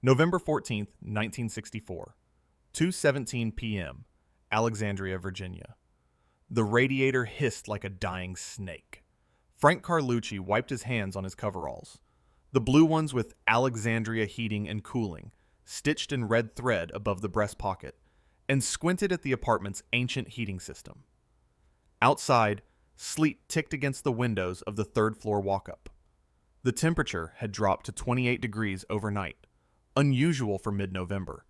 November 14th, 1964, 2:17 p.m., Alexandria, Virginia. The radiator hissed like a dying snake. Frank Carlucci wiped his hands on his coveralls, the blue ones with Alexandria Heating and Cooling, stitched in red thread above the breast pocket, and squinted at the apartment's ancient heating system. Outside, sleet ticked against the windows of the third-floor walk-up. The temperature had dropped to 28 degrees overnight, unusual for mid-November,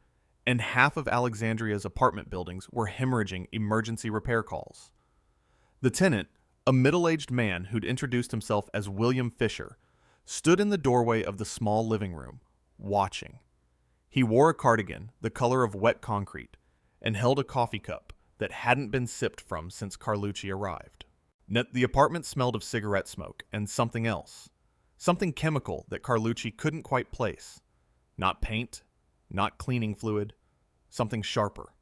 and half of Alexandria's apartment buildings were hemorrhaging emergency repair calls. The tenant, a middle-aged man who'd introduced himself as William Fischer, stood in the doorway of the small living room, watching. He wore a cardigan the color of wet concrete and held a coffee cup that hadn't been sipped from since Carlucci arrived. The apartment smelled of cigarette smoke and something else, something chemical that Carlucci couldn't quite place. Not paint, not cleaning fluid, something sharper.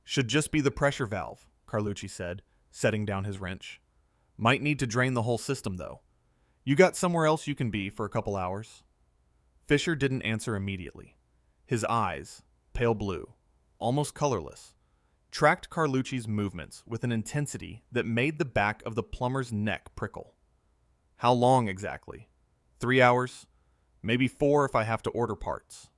Should just be the pressure valve, Carlucci said, setting down his wrench. Might need to drain the whole system, though. You got somewhere else you can be for a couple hours? Fischer didn't answer immediately. His eyes, pale blue, almost colorless, tracked Carlucci's movements with an intensity that made the back of the plumber's neck prickle. How long exactly? 3 hours? Maybe 4 if I have to order parts.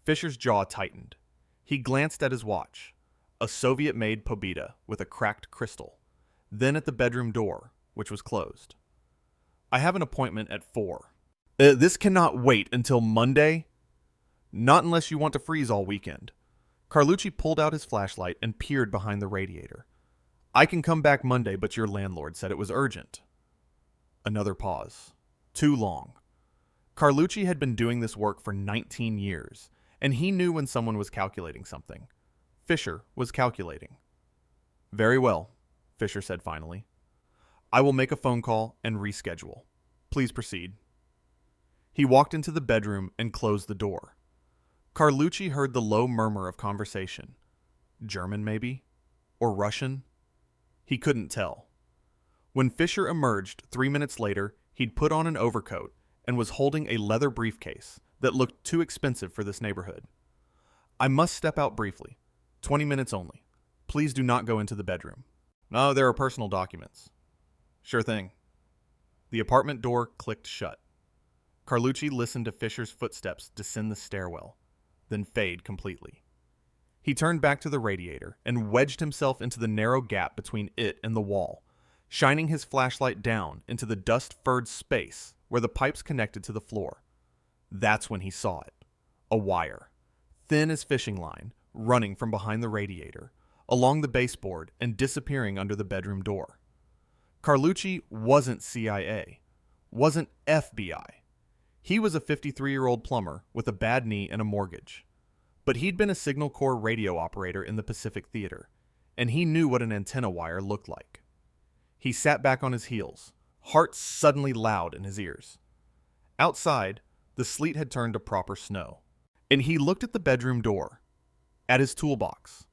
Fischer's jaw tightened. He glanced at his watch, a Soviet-made Pobeda with a cracked crystal, then at the bedroom door, which was closed. I have an appointment at 4. This cannot wait until Monday? Not unless you want to freeze all weekend. Carlucci pulled out his flashlight and peered behind the radiator. I can come back Monday, but your landlord said it was urgent. Another pause. Too long. Carlucci had been doing this work for 19 years, and he knew when someone was calculating something. Fischer was calculating. Very well, Fischer said finally. I will make a phone call and reschedule. Please proceed. He walked into the bedroom and closed the door. Carlucci heard the low murmur of conversation. German, maybe? Or Russian? He couldn't tell. When Fischer emerged 3 minutes later, he'd put on an overcoat and was holding a leather briefcase that looked too expensive for this neighborhood. I must step out briefly. 20 minutes only. Please do not go into the bedroom. No, there are personal documents. Sure thing. The apartment door clicked shut. Carlucci listened to Fischer's footsteps descend the stairwell, then fade completely. He turned back to the radiator and wedged himself into the narrow gap between it and the wall, shining his flashlight down into the dust-furred space where the pipes connected to the floor. That's when he saw it. A wire, thin as fishing line, running from behind the radiator, along the baseboard and disappearing under the bedroom door. Carlucci wasn't CIA, wasn't FBI. He was a 53-year-old plumber with a bad knee and a mortgage. But he'd been a Signal Corps radio operator in the Pacific Theater, and he knew what an antenna wire looked like. He sat back on his heels, heart suddenly loud in his ears. Outside, the sleet had turned to proper snow, and he looked at the bedroom door, at his toolbox,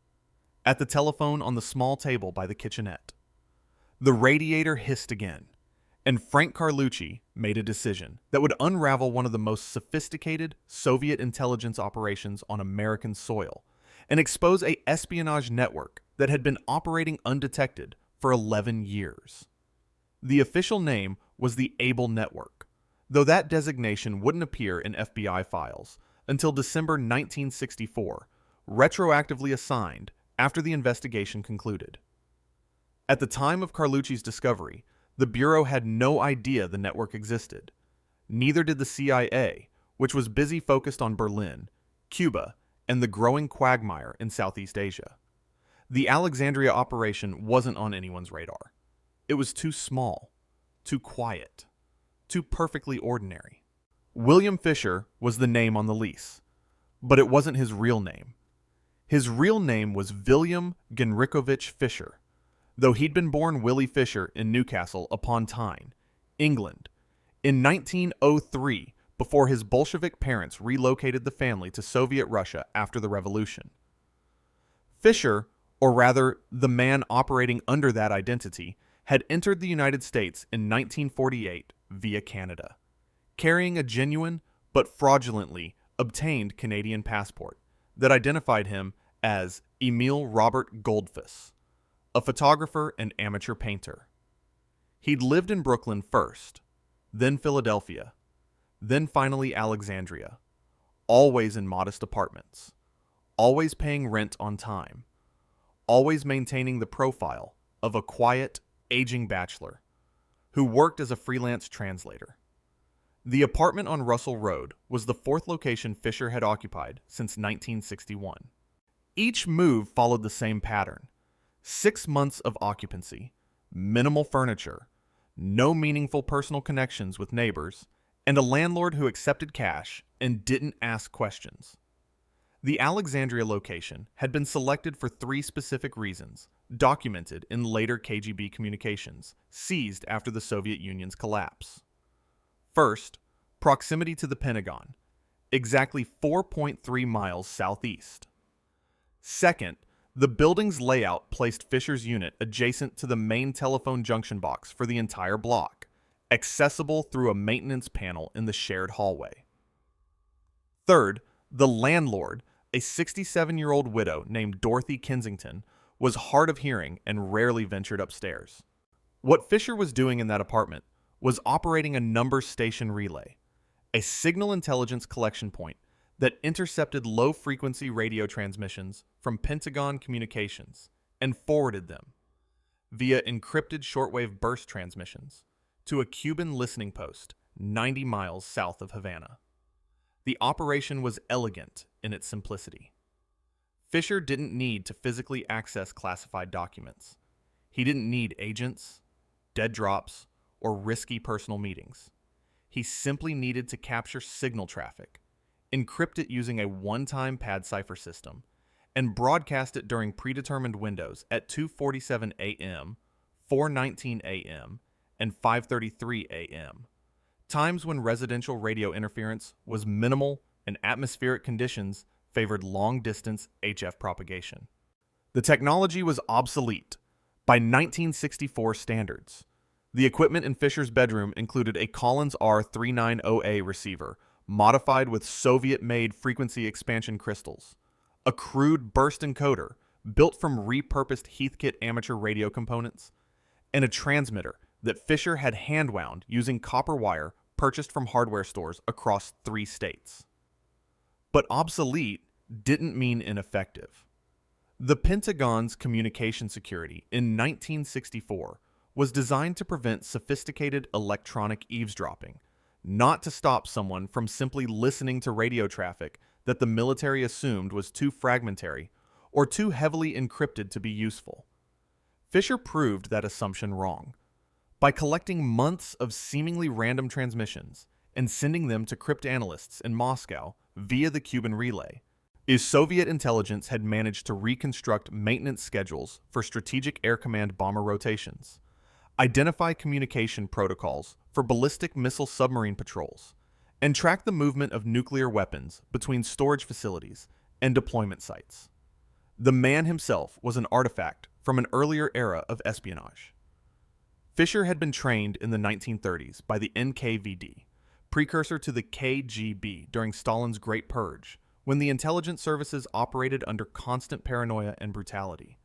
at the telephone on the small table by the kitchenette. The radiator hissed again, and Frank Carlucci made a decision that would unravel one of the most sophisticated Soviet intelligence operations on American soil and expose an espionage network that had been operating undetected for 11 years. The official name was the Able Network, though that designation wouldn't appear in FBI files until December 1964, retroactively assigned after the investigation concluded. At the time of Carlucci's discovery, the Bureau had no idea the network existed. Neither did the CIA, which was busy focused on Berlin, Cuba, and the growing quagmire in Southeast Asia. The Alexandria operation wasn't on anyone's radar. It was too small, too quiet, too perfectly ordinary. William Fischer was the name on the lease, but it wasn't his real name. His real name was William Genrikhovich Fischer, though he'd been born Willie Fisher in Newcastle upon Tyne, England, in 1903 before his Bolshevik parents relocated the family to Soviet Russia after the revolution. Fischer, or rather the man operating under that identity, had entered the United States in 1948 via Canada, carrying a genuine but fraudulently obtained Canadian passport that identified him as Emile Robert Goldfuss, a photographer and amateur painter. He'd lived in Brooklyn first, then Philadelphia, then finally Alexandria, always in modest apartments, always paying rent on time, always maintaining the profile of a quiet, aging bachelor who worked as a freelance translator. The apartment on Russell Road was the fourth location Fischer had occupied since 1961. Each move followed the same pattern: 6 months of occupancy, minimal furniture, no meaningful personal connections with neighbors, and a landlord who accepted cash and didn't ask questions. The Alexandria location had been selected for 3 specific reasons, documented in later KGB communications, seized after the Soviet Union's collapse. First, proximity to the Pentagon, exactly 4.3 miles southeast. Second, the building's layout placed Fischer's unit adjacent to the main telephone junction box for the entire block, accessible through a maintenance panel in the shared hallway. Third, the landlord, a 67-year-old widow named Dorothy Kensington, was hard of hearing and rarely ventured upstairs. What Fischer was doing in that apartment was operating a number station relay, a signal intelligence collection point that intercepted low-frequency radio transmissions from Pentagon communications and forwarded them, via encrypted shortwave burst transmissions, to a Cuban listening post 90 miles south of Havana. The operation was elegant in its simplicity. Fischer didn't need to physically access classified documents. He didn't need agents, dead drops, or risky personal meetings. He simply needed to capture signal traffic, encrypt it using a one-time pad cipher system, and broadcast it during predetermined windows at 2:47 a.m., 4:19 a.m., and 5:33 a.m., times when residential radio interference was minimal and atmospheric conditions favored long-distance HF propagation. The technology was obsolete by 1964 standards. The equipment in Fischer's bedroom included a Collins R390A receiver, modified with Soviet-made frequency expansion crystals, a crude burst encoder built from repurposed Heathkit amateur radio components, and a transmitter that Fischer had hand-wound using copper wire purchased from hardware stores across 3 states. But obsolete didn't mean ineffective. The Pentagon's communication security in 1964 was designed to prevent sophisticated electronic eavesdropping, not to stop someone from simply listening to radio traffic that the military assumed was too fragmentary or too heavily encrypted to be useful. Fischer proved that assumption wrong by collecting months of seemingly random transmissions and sending them to cryptanalysts in Moscow via the Cuban relay. Soviet intelligence had managed to reconstruct maintenance schedules for Strategic Air Command bomber rotations, identify communication protocols for ballistic missile submarine patrols, and track the movement of nuclear weapons between storage facilities and deployment sites. The man himself was an artifact from an earlier era of espionage. Fischer had been trained in the 1930s by the NKVD, precursor to the KGB during Stalin's Great Purge, when the intelligence services operated under constant paranoia and brutality.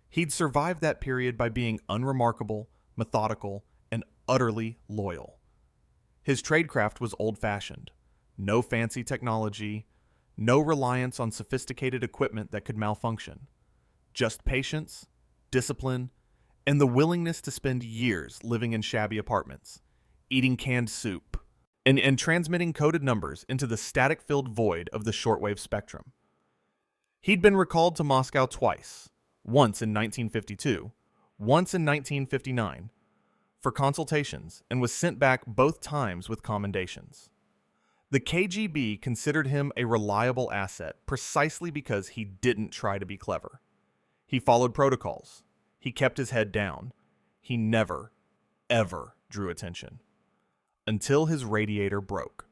He'd survived that period by being unremarkable, methodical, and utterly loyal. His tradecraft was old-fashioned. No fancy technology, no reliance on sophisticated equipment that could malfunction. Just patience, discipline, and the willingness to spend years living in shabby apartments, eating canned soup, and transmitting coded numbers into the static-filled void of the shortwave spectrum. He'd been recalled to Moscow twice, once in 1952, once in 1959, for consultations, and was sent back both times with commendations. The KGB considered him a reliable asset precisely because he didn't try to be clever. He followed protocols. He kept his head down. He never, ever drew attention. Until his radiator broke.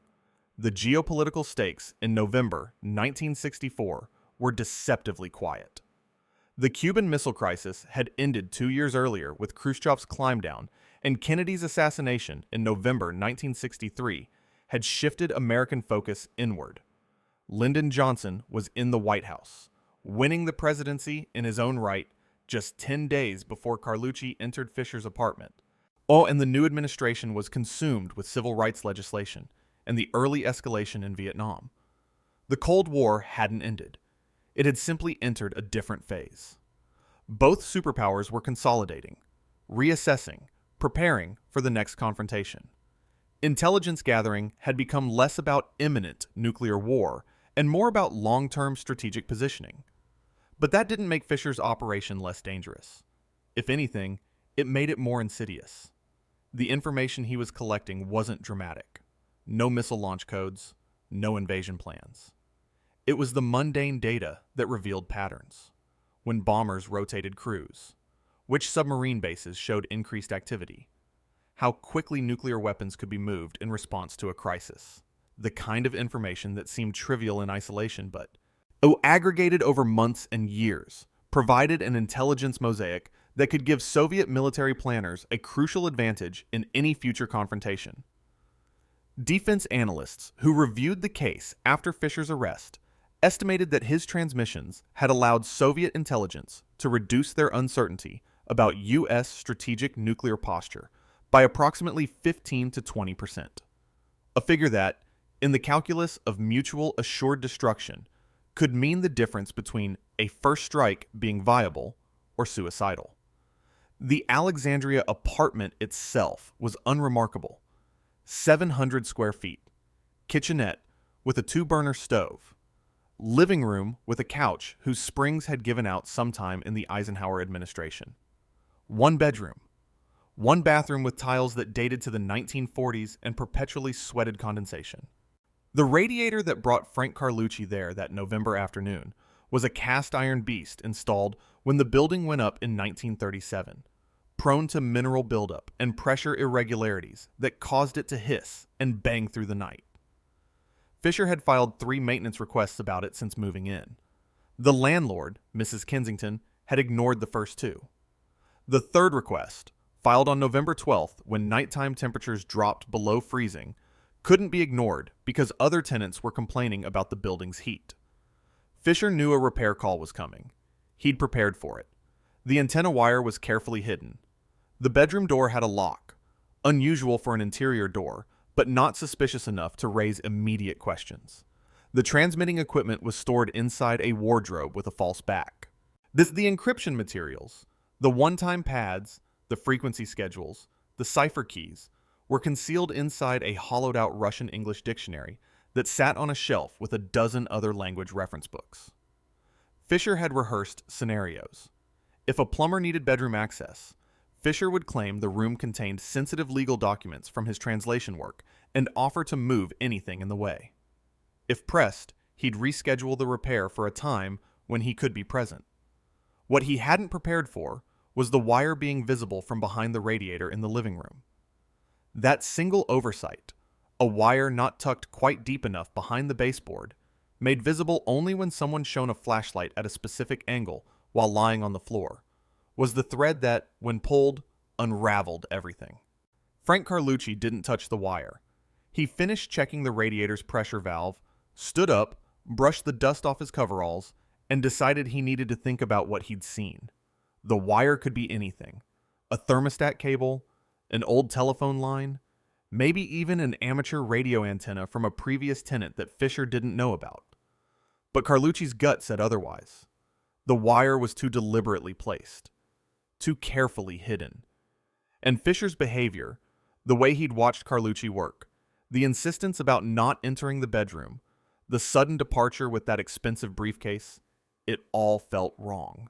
The geopolitical stakes in November 1964 were deceptively quiet. The Cuban Missile Crisis had ended 2 years earlier with Khrushchev's climb-down, and Kennedy's assassination in November 1963 had shifted American focus inward. Lyndon Johnson was in the White House, winning the presidency in his own right just 10 days before Carlucci entered Fischer's apartment. Oh, and the new administration was consumed with civil rights legislation and the early escalation in Vietnam. The Cold War hadn't ended. It had simply entered a different phase. Both superpowers were consolidating, reassessing, preparing for the next confrontation. Intelligence gathering had become less about imminent nuclear war and more about long-term strategic positioning. But that didn't make Fischer's operation less dangerous. If anything, it made it more insidious. The information he was collecting wasn't dramatic. No missile launch codes, no invasion plans. It was the mundane data that revealed patterns. When bombers rotated crews, which submarine bases showed increased activity, how quickly nuclear weapons could be moved in response to a crisis. The kind of information that seemed trivial in isolation but, aggregated over months and years, provided an intelligence mosaic that could give Soviet military planners a crucial advantage in any future confrontation. Defense analysts who reviewed the case after Fischer's arrest estimated that his transmissions had allowed Soviet intelligence to reduce their uncertainty about U.S. strategic nuclear posture by approximately 15 to 20%. A figure that, in the calculus of mutual assured destruction, could mean the difference between a first strike being viable or suicidal. The Alexandria apartment itself was unremarkable. 700 square feet, kitchenette with a 2-burner stove, living room with a couch whose springs had given out sometime in the Eisenhower administration. 1 bedroom. 1 bathroom with tiles that dated to the 1940s and perpetually sweated condensation. The radiator that brought Frank Carlucci there that November afternoon was a cast-iron beast installed when the building went up in 1937, prone to mineral buildup and pressure irregularities that caused it to hiss and bang through the night. Fischer had filed 3 maintenance requests about it since moving in. The landlord, Mrs. Kensington, had ignored the first 2. The 3rd request, filed on November 12th when nighttime temperatures dropped below freezing, couldn't be ignored because other tenants were complaining about the building's heat. Fischer knew a repair call was coming. He'd prepared for it. The antenna wire was carefully hidden. The bedroom door had a lock, unusual for an interior door, but not suspicious enough to raise immediate questions. The transmitting equipment was stored inside a wardrobe with a false back. The encryption materials, the one-time pads, the frequency schedules, the cipher keys, were concealed inside a hollowed-out Russian-English dictionary that sat on a shelf with a dozen other language reference books. Fischer had rehearsed scenarios. If a plumber needed bedroom access, Fischer would claim the room contained sensitive legal documents from his translation work and offer to move anything in the way. If pressed, he'd reschedule the repair for a time when he could be present. What he hadn't prepared for was the wire being visible from behind the radiator in the living room. That single oversight, a wire not tucked quite deep enough behind the baseboard, made visible only when someone shone a flashlight at a specific angle while lying on the floor, was the thread that, when pulled, unraveled everything. Frank Carlucci didn't touch the wire. He finished checking the radiator's pressure valve, stood up, brushed the dust off his coveralls, and decided he needed to think about what he'd seen. The wire could be anything. A thermostat cable, an old telephone line, maybe even an amateur radio antenna from a previous tenant that Fischer didn't know about. But Carlucci's gut said otherwise. The wire was too deliberately placed, too carefully hidden. And Fischer's behavior, the way he'd watched Carlucci work, the insistence about not entering the bedroom, the sudden departure with that expensive briefcase, it all felt wrong.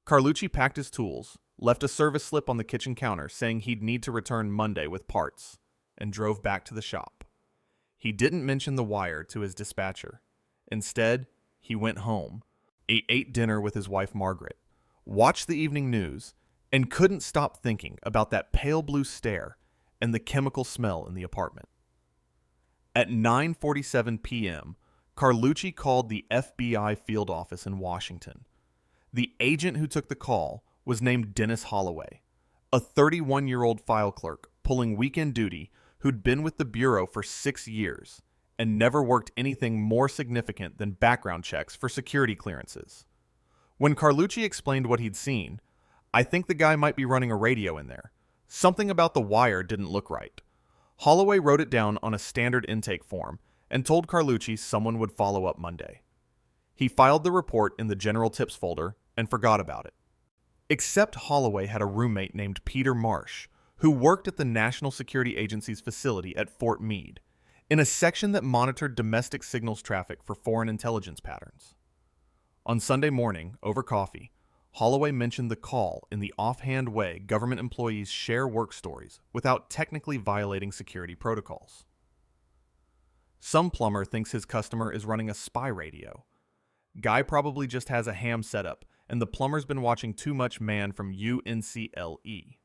Carlucci packed his tools, left a service slip on the kitchen counter saying he'd need to return Monday with parts, and drove back to the shop. He didn't mention the wire to his dispatcher. Instead, he went home, ate dinner with his wife Margaret, watched the evening news, and couldn't stop thinking about that pale blue stare and the chemical smell in the apartment. At 9:47 p.m., Carlucci called the FBI field office in Washington. The agent who took the call was named Dennis Holloway, a 31-year-old file clerk pulling weekend duty who'd been with the Bureau for 6 years and never worked anything more significant than background checks for security clearances. When Carlucci explained what he'd seen, "I think the guy might be running a radio in there. Something about the wire didn't look right." Holloway wrote it down on a standard intake form and told Carlucci someone would follow up Monday. He filed the report in the general tips folder and forgot about it. Except Holloway had a roommate named Peter Marsh, who worked at the National Security Agency's facility at Fort Meade, in a section that monitored domestic signals traffic for foreign intelligence patterns. On Sunday morning, over coffee, Holloway mentioned the call in the offhand way government employees share work stories without technically violating security protocols. Some plumber thinks his customer is running a spy radio. Guy probably just has a ham setup, and the plumber's been watching too much Man from UNCLE.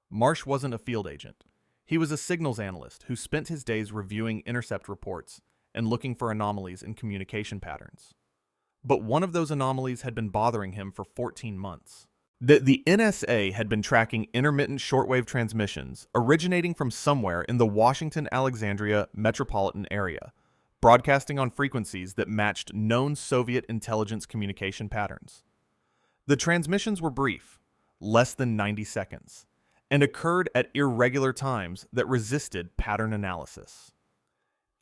Marsh wasn't a field agent. He was a signals analyst who spent his days reviewing intercept reports and looking for anomalies in communication patterns. But one of those anomalies had been bothering him for 14 months. The NSA had been tracking intermittent shortwave transmissions originating from somewhere in the Washington-Alexandria metropolitan area, broadcasting on frequencies that matched known Soviet intelligence communication patterns. The transmissions were brief, less than 90 seconds, and occurred at irregular times that resisted pattern analysis.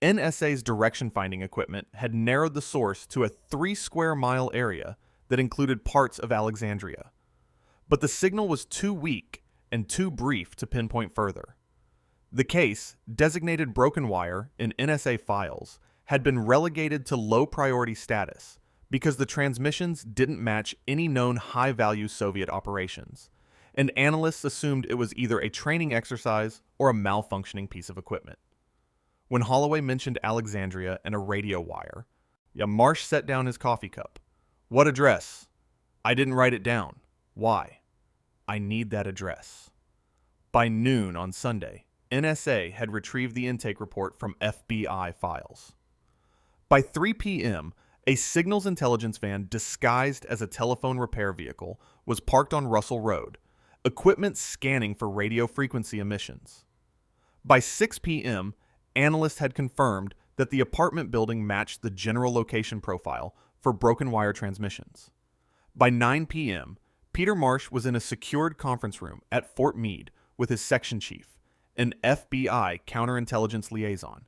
NSA's direction-finding equipment had narrowed the source to a 3-square-mile area that included parts of Alexandria. But the signal was too weak and too brief to pinpoint further. The case, designated broken wire in NSA files, had been relegated to low-priority status because the transmissions didn't match any known high-value Soviet operations, and analysts assumed it was either a training exercise or a malfunctioning piece of equipment. When Holloway mentioned Alexandria and a radio wire, Marsh set down his coffee cup. "What address?" "I didn't write it down." "Why?" "I need that address." By noon on Sunday, NSA had retrieved the intake report from FBI files. By 3 p.m., a signals intelligence van disguised as a telephone repair vehicle was parked on Russell Road, equipment scanning for radio frequency emissions. By 6 p.m., analysts had confirmed that the apartment building matched the general location profile for broken wire transmissions. By 9 p.m., Peter Marsh was in a secured conference room at Fort Meade with his section chief, an FBI counterintelligence liaison,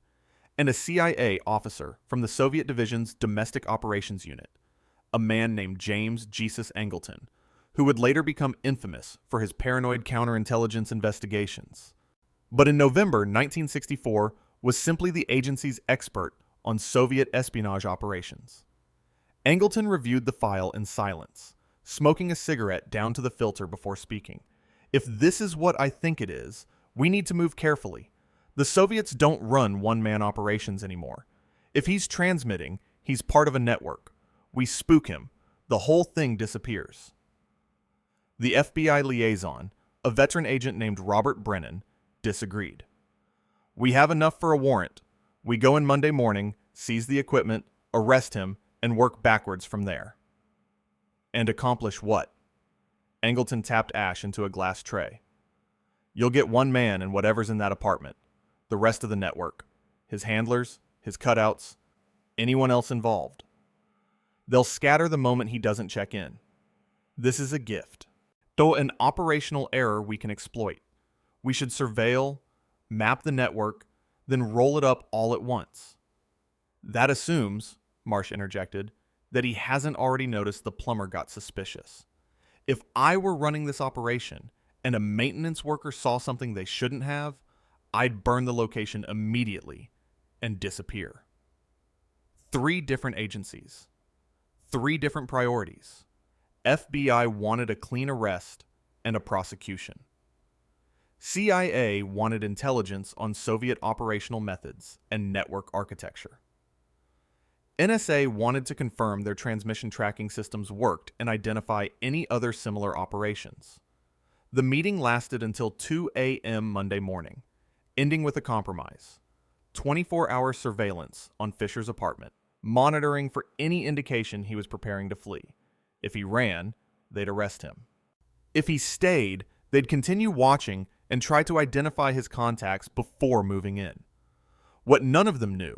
and a CIA officer from the Soviet division's Domestic Operations Unit, a man named James Jesus Angleton, who would later become infamous for his paranoid counterintelligence investigations. But in November 1964 was simply the agency's expert on Soviet espionage operations. Angleton reviewed the file in silence, smoking a cigarette down to the filter before speaking. "If this is what I think it is, we need to move carefully. The Soviets don't run one-man operations anymore. If he's transmitting, he's part of a network. We spook him. The whole thing disappears." The FBI liaison, a veteran agent named Robert Brennan, disagreed. "We have enough for a warrant. We go in Monday morning, seize the equipment, arrest him, and work backwards from there." "And accomplish what?" Angleton tapped ash into a glass tray. "You'll get one man and whatever's in that apartment. The rest of the network. His handlers, his cutouts, anyone else involved. They'll scatter the moment he doesn't check in. This is a gift. Though an operational error we can exploit. We should surveil, map the network, then roll it up all at once." "That assumes," Marsh interjected, "that he hasn't already noticed the plumber got suspicious. If I were running this operation and a maintenance worker saw something they shouldn't have, I'd burn the location immediately and disappear." 3 different agencies. 3 different priorities. FBI wanted a clean arrest and a prosecution. CIA wanted intelligence on Soviet operational methods and network architecture. NSA wanted to confirm their transmission tracking systems worked and identify any other similar operations. The meeting lasted until 2 a.m. Monday morning, ending with a compromise: 24-hour surveillance on Fischer's apartment, monitoring for any indication he was preparing to flee. If he ran, they'd arrest him. If he stayed, they'd continue watching and try to identify his contacts before moving in. What none of them knew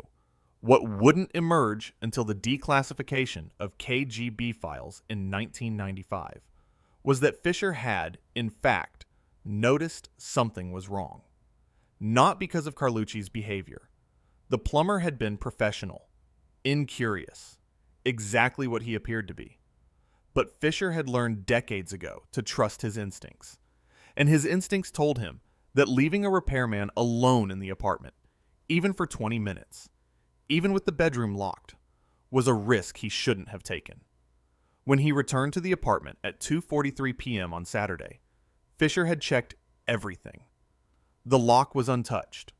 What wouldn't emerge until the declassification of KGB files in 1995 was that Fischer had, in fact, noticed something was wrong. Not because of Carlucci's behavior. The plumber had been professional, incurious, exactly what he appeared to be. But Fischer had learned decades ago to trust his instincts. And his instincts told him that leaving a repairman alone in the apartment, even for 20 minutes, even with the bedroom locked, was a risk he shouldn't have taken. When he returned to the apartment at 2:43 p.m. on Saturday, Fischer had checked everything. The lock was untouched.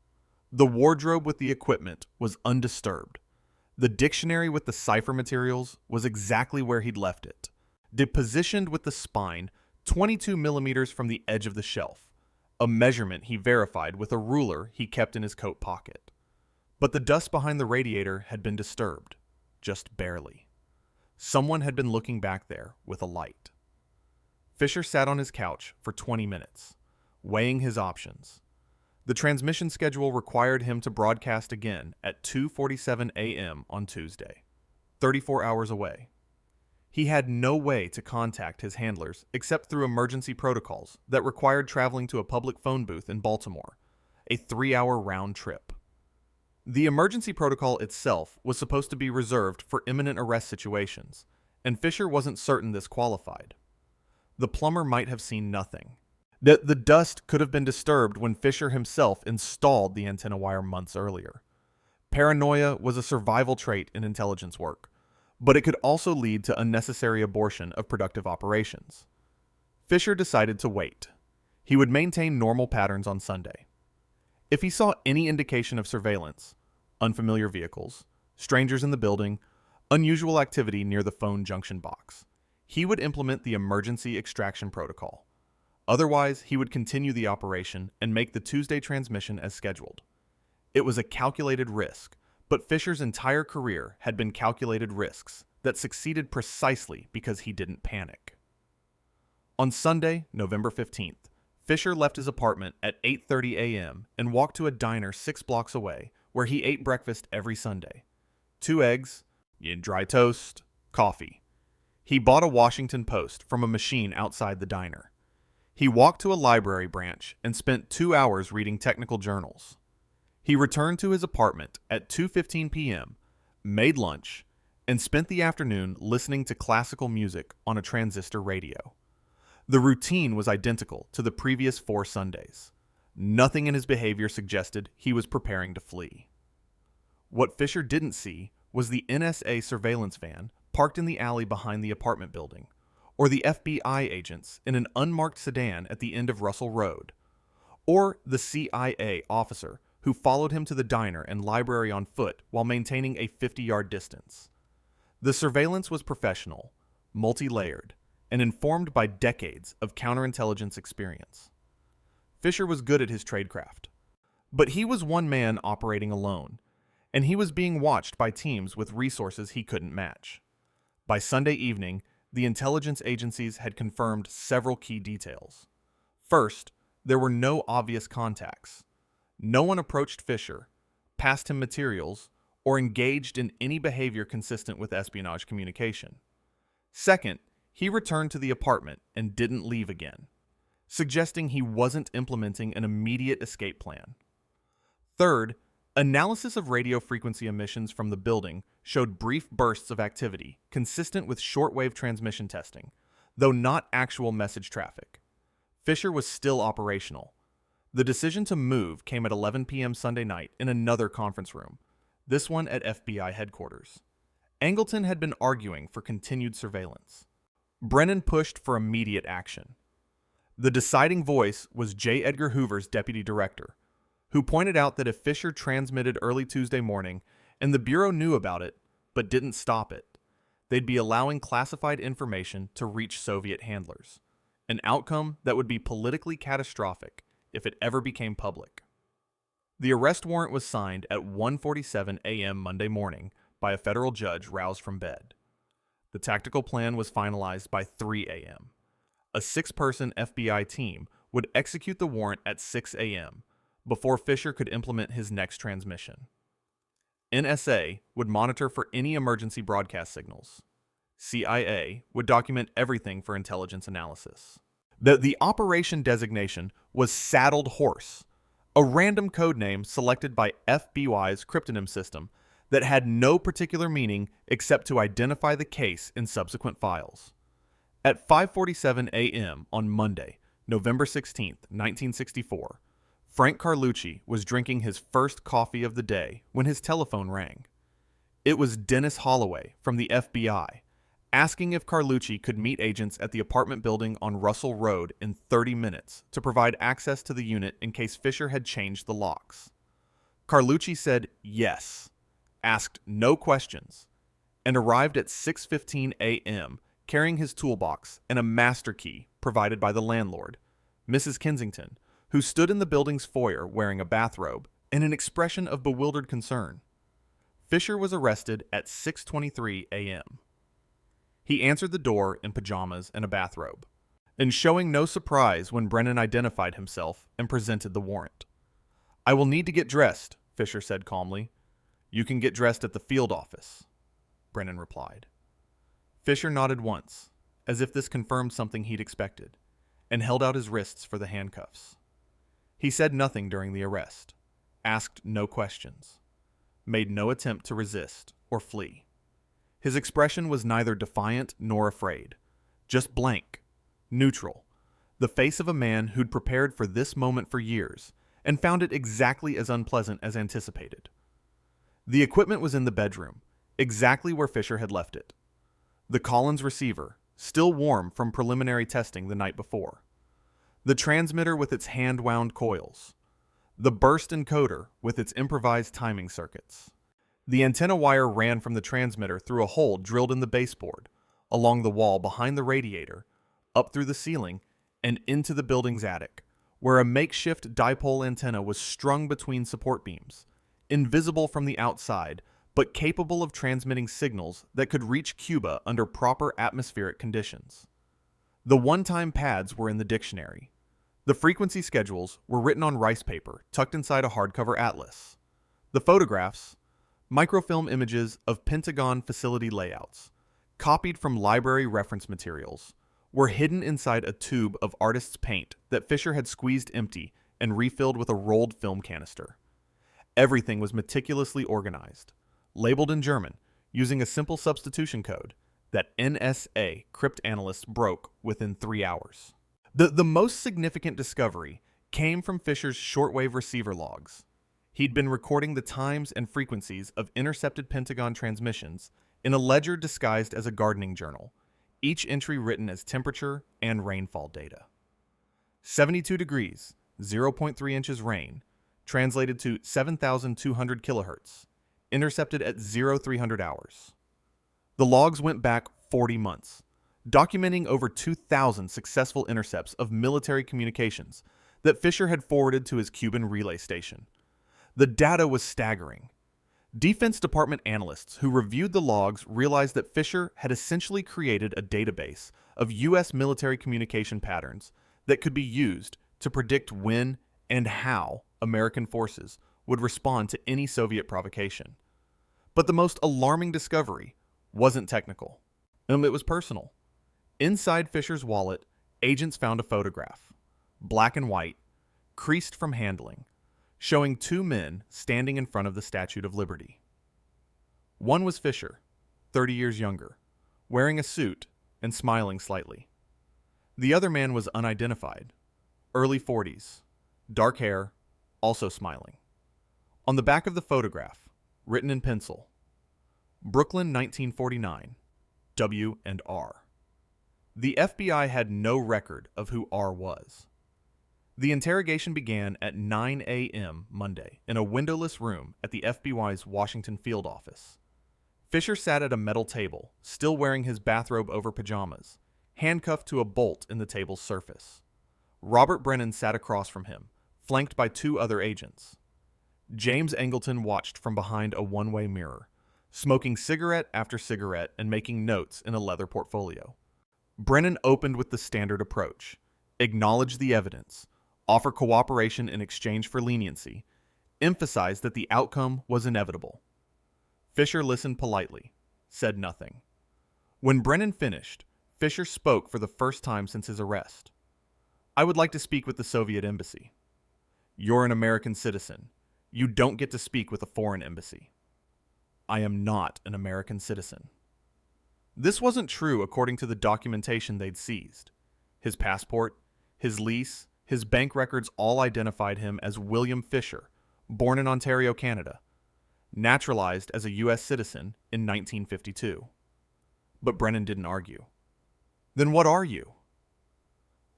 The wardrobe with the equipment was undisturbed. The dictionary with the cipher materials was exactly where he'd left it, depositioned with the spine 22 millimeters from the edge of the shelf, a measurement he verified with a ruler he kept in his coat pocket. But the dust behind the radiator had been disturbed, just barely. Someone had been looking back there with a light. Fischer sat on his couch for 20 minutes, weighing his options. The transmission schedule required him to broadcast again at 2:47 a.m. on Tuesday, 34 hours away. He had no way to contact his handlers except through emergency protocols that required traveling to a public phone booth in Baltimore, a 3-hour round trip. The emergency protocol itself was supposed to be reserved for imminent arrest situations, and Fischer wasn't certain this qualified. The plumber might have seen nothing. That the dust could have been disturbed when Fischer himself installed the antenna wire months earlier. Paranoia was a survival trait in intelligence work, but it could also lead to unnecessary abortion of productive operations. Fischer decided to wait. He would maintain normal patterns on Sunday. If he saw any indication of surveillance, unfamiliar vehicles, strangers in the building, unusual activity near the phone junction box, he would implement the emergency extraction protocol. Otherwise, he would continue the operation and make the Tuesday transmission as scheduled. It was a calculated risk, but Fischer's entire career had been calculated risks that succeeded precisely because he didn't panic. On Sunday, November 15th, Fischer left his apartment at 8:30 a.m. and walked to a diner 6 blocks away where he ate breakfast every Sunday. 2 eggs, dry toast, coffee. He bought a Washington Post from a machine outside the diner. He walked to a library branch and spent 2 hours reading technical journals. He returned to his apartment at 2:15 p.m., made lunch, and spent the afternoon listening to classical music on a transistor radio. The routine was identical to the previous 4 Sundays. Nothing in his behavior suggested he was preparing to flee. What Fischer didn't see was the NSA surveillance van parked in the alley behind the apartment building, or the FBI agents in an unmarked sedan at the end of Russell Road, or the CIA officer who followed him to the diner and library on foot while maintaining a 50-yard distance. The surveillance was professional, multi-layered, and informed by decades of counterintelligence experience. Fischer was good at his tradecraft, but he was one man operating alone, and he was being watched by teams with resources he couldn't match. By Sunday evening, the intelligence agencies had confirmed several key details. First, there were no obvious contacts. No one approached Fischer, passed him materials, or engaged in any behavior consistent with espionage communication. Second, he returned to the apartment and didn't leave again, suggesting he wasn't implementing an immediate escape plan. Third, analysis of radio frequency emissions from the building showed brief bursts of activity consistent with shortwave transmission testing, though not actual message traffic. Fischer was still operational. The decision to move came at 11 p.m. Sunday night in another conference room, this one at FBI headquarters. Angleton had been arguing for continued surveillance. Brennan pushed for immediate action. The deciding voice was J. Edgar Hoover's deputy director, who pointed out that if Fischer transmitted early Tuesday morning and the Bureau knew about it but didn't stop it, they'd be allowing classified information to reach Soviet handlers, an outcome that would be politically catastrophic if it ever became public. The arrest warrant was signed at 1:47 a.m. Monday morning by a federal judge roused from bed. The tactical plan was finalized by 3 a.m. A 6-person FBI team would execute the warrant at 6 a.m. before Fischer could implement his next transmission. NSA would monitor for any emergency broadcast signals. CIA would document everything for intelligence analysis. The operation designation was Saddled Horse, a random code name selected by FBI's cryptonym system that had no particular meaning except to identify the case in subsequent files. At 5:47 a.m. on Monday, November 16, 1964, Frank Carlucci was drinking his first coffee of the day when his telephone rang. It was Dennis Holloway from the FBI, asking if Carlucci could meet agents at the apartment building on Russell Road in 30 minutes to provide access to the unit in case Fischer had changed the locks. Carlucci said yes, asked no questions, and arrived at 6:15 a.m. carrying his toolbox and a master key provided by the landlord, Mrs. Kensington, who stood in the building's foyer wearing a bathrobe and an expression of bewildered concern. Fischer was arrested at 6:23 a.m. He answered the door in pajamas and a bathrobe, and showing no surprise when Brennan identified himself and presented the warrant. "I will need to get dressed," Fischer said calmly. "You can get dressed at the field office," Brennan replied. Fischer nodded once, as if this confirmed something he'd expected, and held out his wrists for the handcuffs. He said nothing during the arrest, asked no questions, made no attempt to resist or flee. His expression was neither defiant nor afraid, just blank, neutral, the face of a man who'd prepared for this moment for years and found it exactly as unpleasant as anticipated. The equipment was in the bedroom, exactly where Fischer had left it. The Collins receiver, still warm from preliminary testing the night before. The transmitter with its hand-wound coils. The burst encoder with its improvised timing circuits. The antenna wire ran from the transmitter through a hole drilled in the baseboard, along the wall behind the radiator, up through the ceiling, and into the building's attic, where a makeshift dipole antenna was strung between support beams, invisible from the outside, but capable of transmitting signals that could reach Cuba under proper atmospheric conditions. The one-time pads were in the dictionary. The frequency schedules were written on rice paper tucked inside a hardcover atlas. The photographs, microfilm images of Pentagon facility layouts, copied from library reference materials, were hidden inside a tube of artist's paint that Fischer had squeezed empty and refilled with a rolled film canister. Everything was meticulously organized, labeled in German, using a simple substitution code that NSA cryptanalysts broke within 3 hours. The most significant discovery came from Fischer's shortwave receiver logs. He'd been recording the times and frequencies of intercepted Pentagon transmissions in a ledger disguised as a gardening journal, each entry written as temperature and rainfall data. 72 degrees, 0.3 inches rain, translated to 7,200 kilohertz, intercepted at 0300 hours. The logs went back 40 months, documenting over 2,000 successful intercepts of military communications that Fischer had forwarded to his Cuban relay station. The data was staggering. Defense Department analysts who reviewed the logs realized that Fischer had essentially created a database of U.S. military communication patterns that could be used to predict when and how American forces would respond to any Soviet provocation. But the most alarming discovery wasn't technical. It was personal. Inside Fischer's wallet, agents found a photograph, black and white, creased from handling, showing 2 men standing in front of the Statue of Liberty. One was Fischer, 30 years younger, wearing a suit and smiling slightly. The other man was unidentified, early 40s, dark hair, also smiling. On the back of the photograph, written in pencil, Brooklyn 1949, W and R. The FBI had no record of who R was. The interrogation began at 9 a.m. Monday in a windowless room at the FBI's Washington field office. Fischer sat at a metal table, still wearing his bathrobe over pajamas, handcuffed to a bolt in the table's surface. Robert Brennan sat across from him, flanked by 2 other agents. James Angleton watched from behind a one-way mirror, smoking cigarette after cigarette and making notes in a leather portfolio. Brennan opened with the standard approach: acknowledge the evidence, offer cooperation in exchange for leniency, emphasize that the outcome was inevitable. Fischer listened politely, said nothing. When Brennan finished, Fischer spoke for the first time since his arrest. I would like to speak with the Soviet embassy. You're an American citizen. You don't get to speak with a foreign embassy. I am not an American citizen. This wasn't true according to the documentation they'd seized. His passport, his lease, his bank records all identified him as William Fischer, born in Ontario, Canada, naturalized as a U.S. citizen in 1952. But Brennan didn't argue. Then what are you?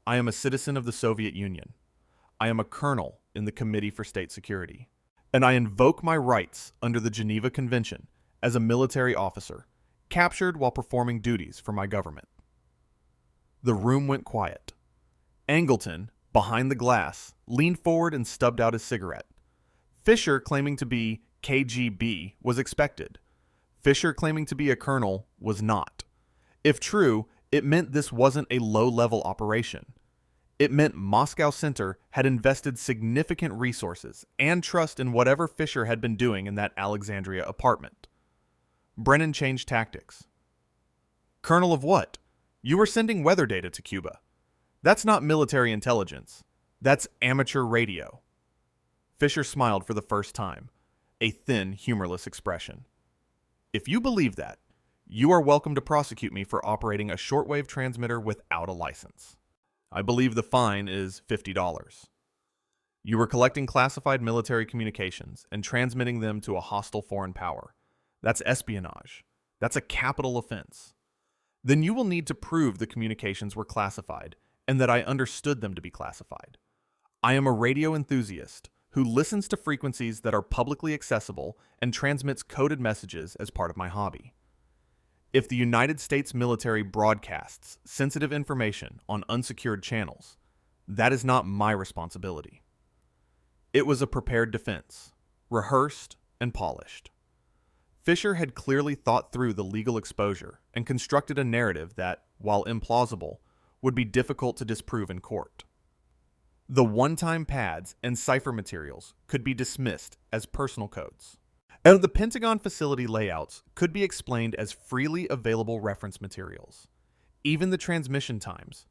I am a citizen of the Soviet Union. I am a colonel in the Committee for State Security, and I invoke my rights under the Geneva Convention as a military officer, captured while performing duties for my government. The room went quiet. Angleton, behind the glass, leaned forward and stubbed out his cigarette. Fischer claiming to be KGB was expected. Fischer claiming to be a colonel was not. If true, it meant this wasn't a low-level operation. It meant Moscow Center had invested significant resources and trust in whatever Fischer had been doing in that Alexandria apartment. Brennan changed tactics. Colonel of what? You were sending weather data to Cuba. That's not military intelligence. That's amateur radio. Fischer smiled for the first time, a thin, humorless expression. If you believe that, you are welcome to prosecute me for operating a shortwave transmitter without a license. I believe the fine is $50. You were collecting classified military communications and transmitting them to a hostile foreign power. That's espionage. That's a capital offense. Then you will need to prove the communications were classified and that I understood them to be classified. I am a radio enthusiast who listens to frequencies that are publicly accessible and transmits coded messages as part of my hobby. If the United States military broadcasts sensitive information on unsecured channels, that is not my responsibility. It was a prepared defense, rehearsed and polished. Fischer had clearly thought through the legal exposure and constructed a narrative that, while implausible, would be difficult to disprove in court. The one-time pads and cipher materials could be dismissed as personal codes, and the Pentagon facility layouts could be explained as freely available reference materials. Even the transmission times,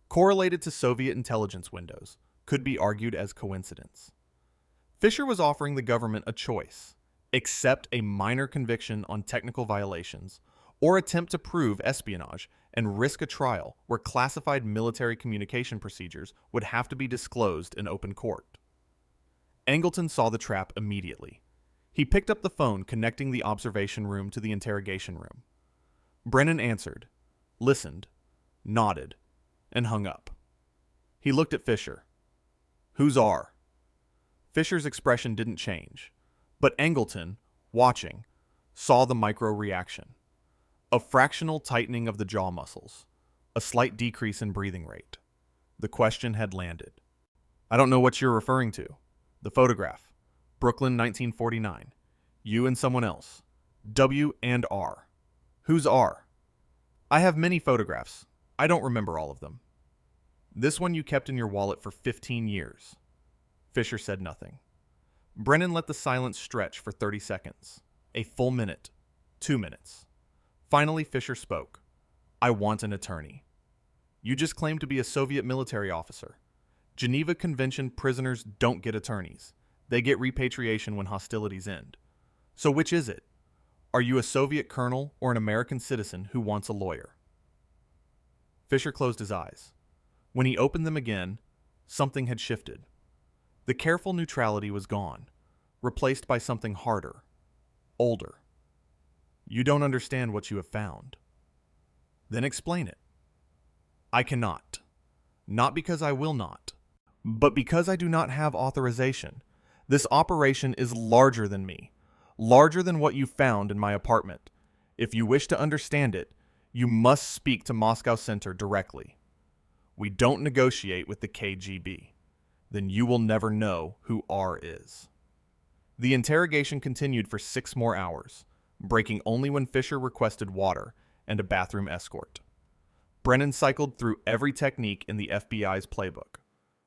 correlated to Soviet intelligence windows, could be argued as coincidence. Fischer was offering the government a choice: accept a minor conviction on technical violations, or attempt to prove espionage and risk a trial where classified military communication procedures would have to be disclosed in open court. Angleton saw the trap immediately. He picked up the phone connecting the observation room to the interrogation room. Brennan answered, listened, nodded, and hung up. He looked at Fischer. Who's R? Fischer's expression didn't change, but Angleton, watching, saw the micro-reaction. A fractional tightening of the jaw muscles, a slight decrease in breathing rate. The question had landed. I don't know what you're referring to. The photograph. Brooklyn, 1949. You and someone else. W and R. Who's R? I have many photographs. I don't remember all of them. This one you kept in your wallet for 15 years. Fischer said nothing. Brennan let the silence stretch for 30 seconds. A full minute. 2 minutes. Finally, Fischer spoke. I want an attorney. You just claimed to be a Soviet military officer. Geneva Convention prisoners don't get attorneys. They get repatriation when hostilities end. So which is it? Are you a Soviet colonel or an American citizen who wants a lawyer? Fischer closed his eyes. When he opened them again, something had shifted. The careful neutrality was gone, replaced by something harder, older. You don't understand what you have found. Then explain it. I cannot. Not because I will not, but because I do not have authorization. This operation is larger than me, larger than what you found in my apartment. If you wish to understand it, you must speak to Moscow Center directly. We don't negotiate with the KGB. Then you will never know who R is. The interrogation continued for 6 more hours, breaking only when Fischer requested water and a bathroom escort. Brennan cycled through every technique in the FBI's playbook: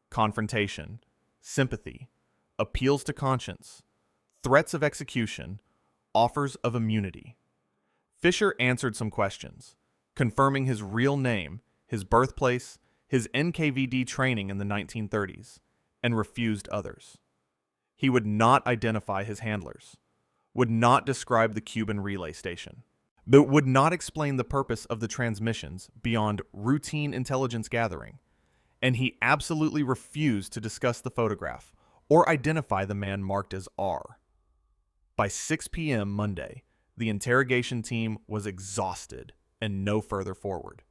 confrontation, sympathy, appeals to conscience, threats of execution, offers of immunity. Fischer answered some questions, confirming his real name, his birthplace, his NKVD training in the 1930s, and refused others. He would not identify his handlers, would not describe the Cuban relay station, but would not explain the purpose of the transmissions beyond routine intelligence gathering, and he absolutely refused to discuss the photograph or identify the man marked as R. By 6 p.m. Monday, the interrogation team was exhausted and no further forward.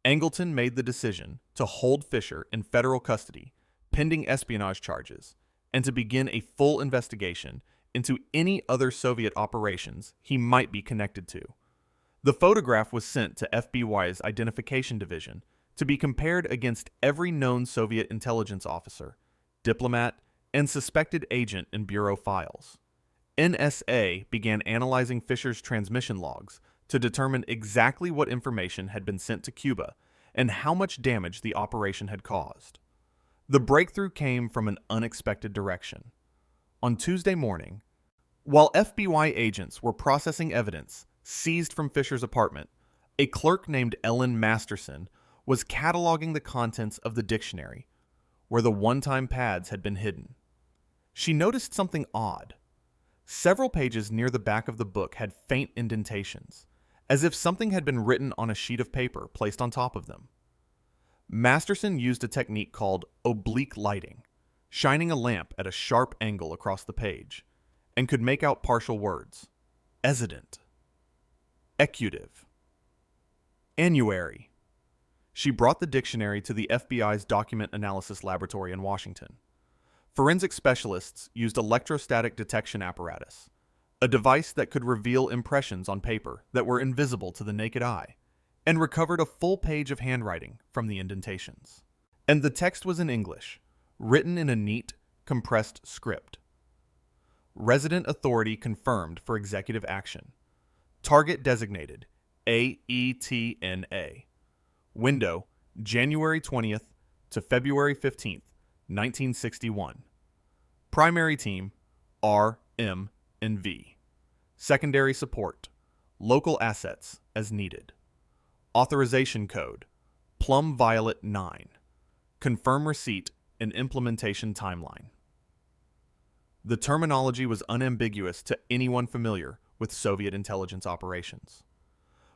Angleton made the decision to hold Fischer in federal custody, pending espionage charges, and to begin a full investigation into any other Soviet operations he might be connected to. The photograph was sent to FBI's Identification Division to be compared against every known Soviet intelligence officer, diplomat, and suspected agent in bureau files. NSA began analyzing Fischer's transmission logs to determine exactly what information had been sent to Cuba and how much damage the operation had caused. The breakthrough came from an unexpected direction. On Tuesday morning, while FBI agents were processing evidence seized from Fischer's apartment, a clerk named Ellen Masterson was cataloging the contents of the dictionary, where the one-time pads had been hidden. She noticed something odd. Several pages near the back of the book had faint indentations, as if something had been written on a sheet of paper placed on top of them. Masterson used a technique called oblique lighting, shining a lamp at a sharp angle across the page, and could make out partial words. Esident. Ecutive. Annuary. She brought the dictionary to the FBI's Document Analysis Laboratory in Washington. Forensic specialists used electrostatic detection apparatus, a device that could reveal impressions on paper that were invisible to the naked eye, and recovered a full page of handwriting from the indentations. And the text was in English, written in a neat, compressed script. Resident authority confirmed for executive action. Target designated, AETNA. Window, January 20th to February 15th, 1961. Primary team, R, M, and V. Secondary support, local assets as needed. Authorization code, Plum Violet 9. Confirm receipt and implementation timeline. The terminology was unambiguous to anyone familiar with Soviet intelligence operations.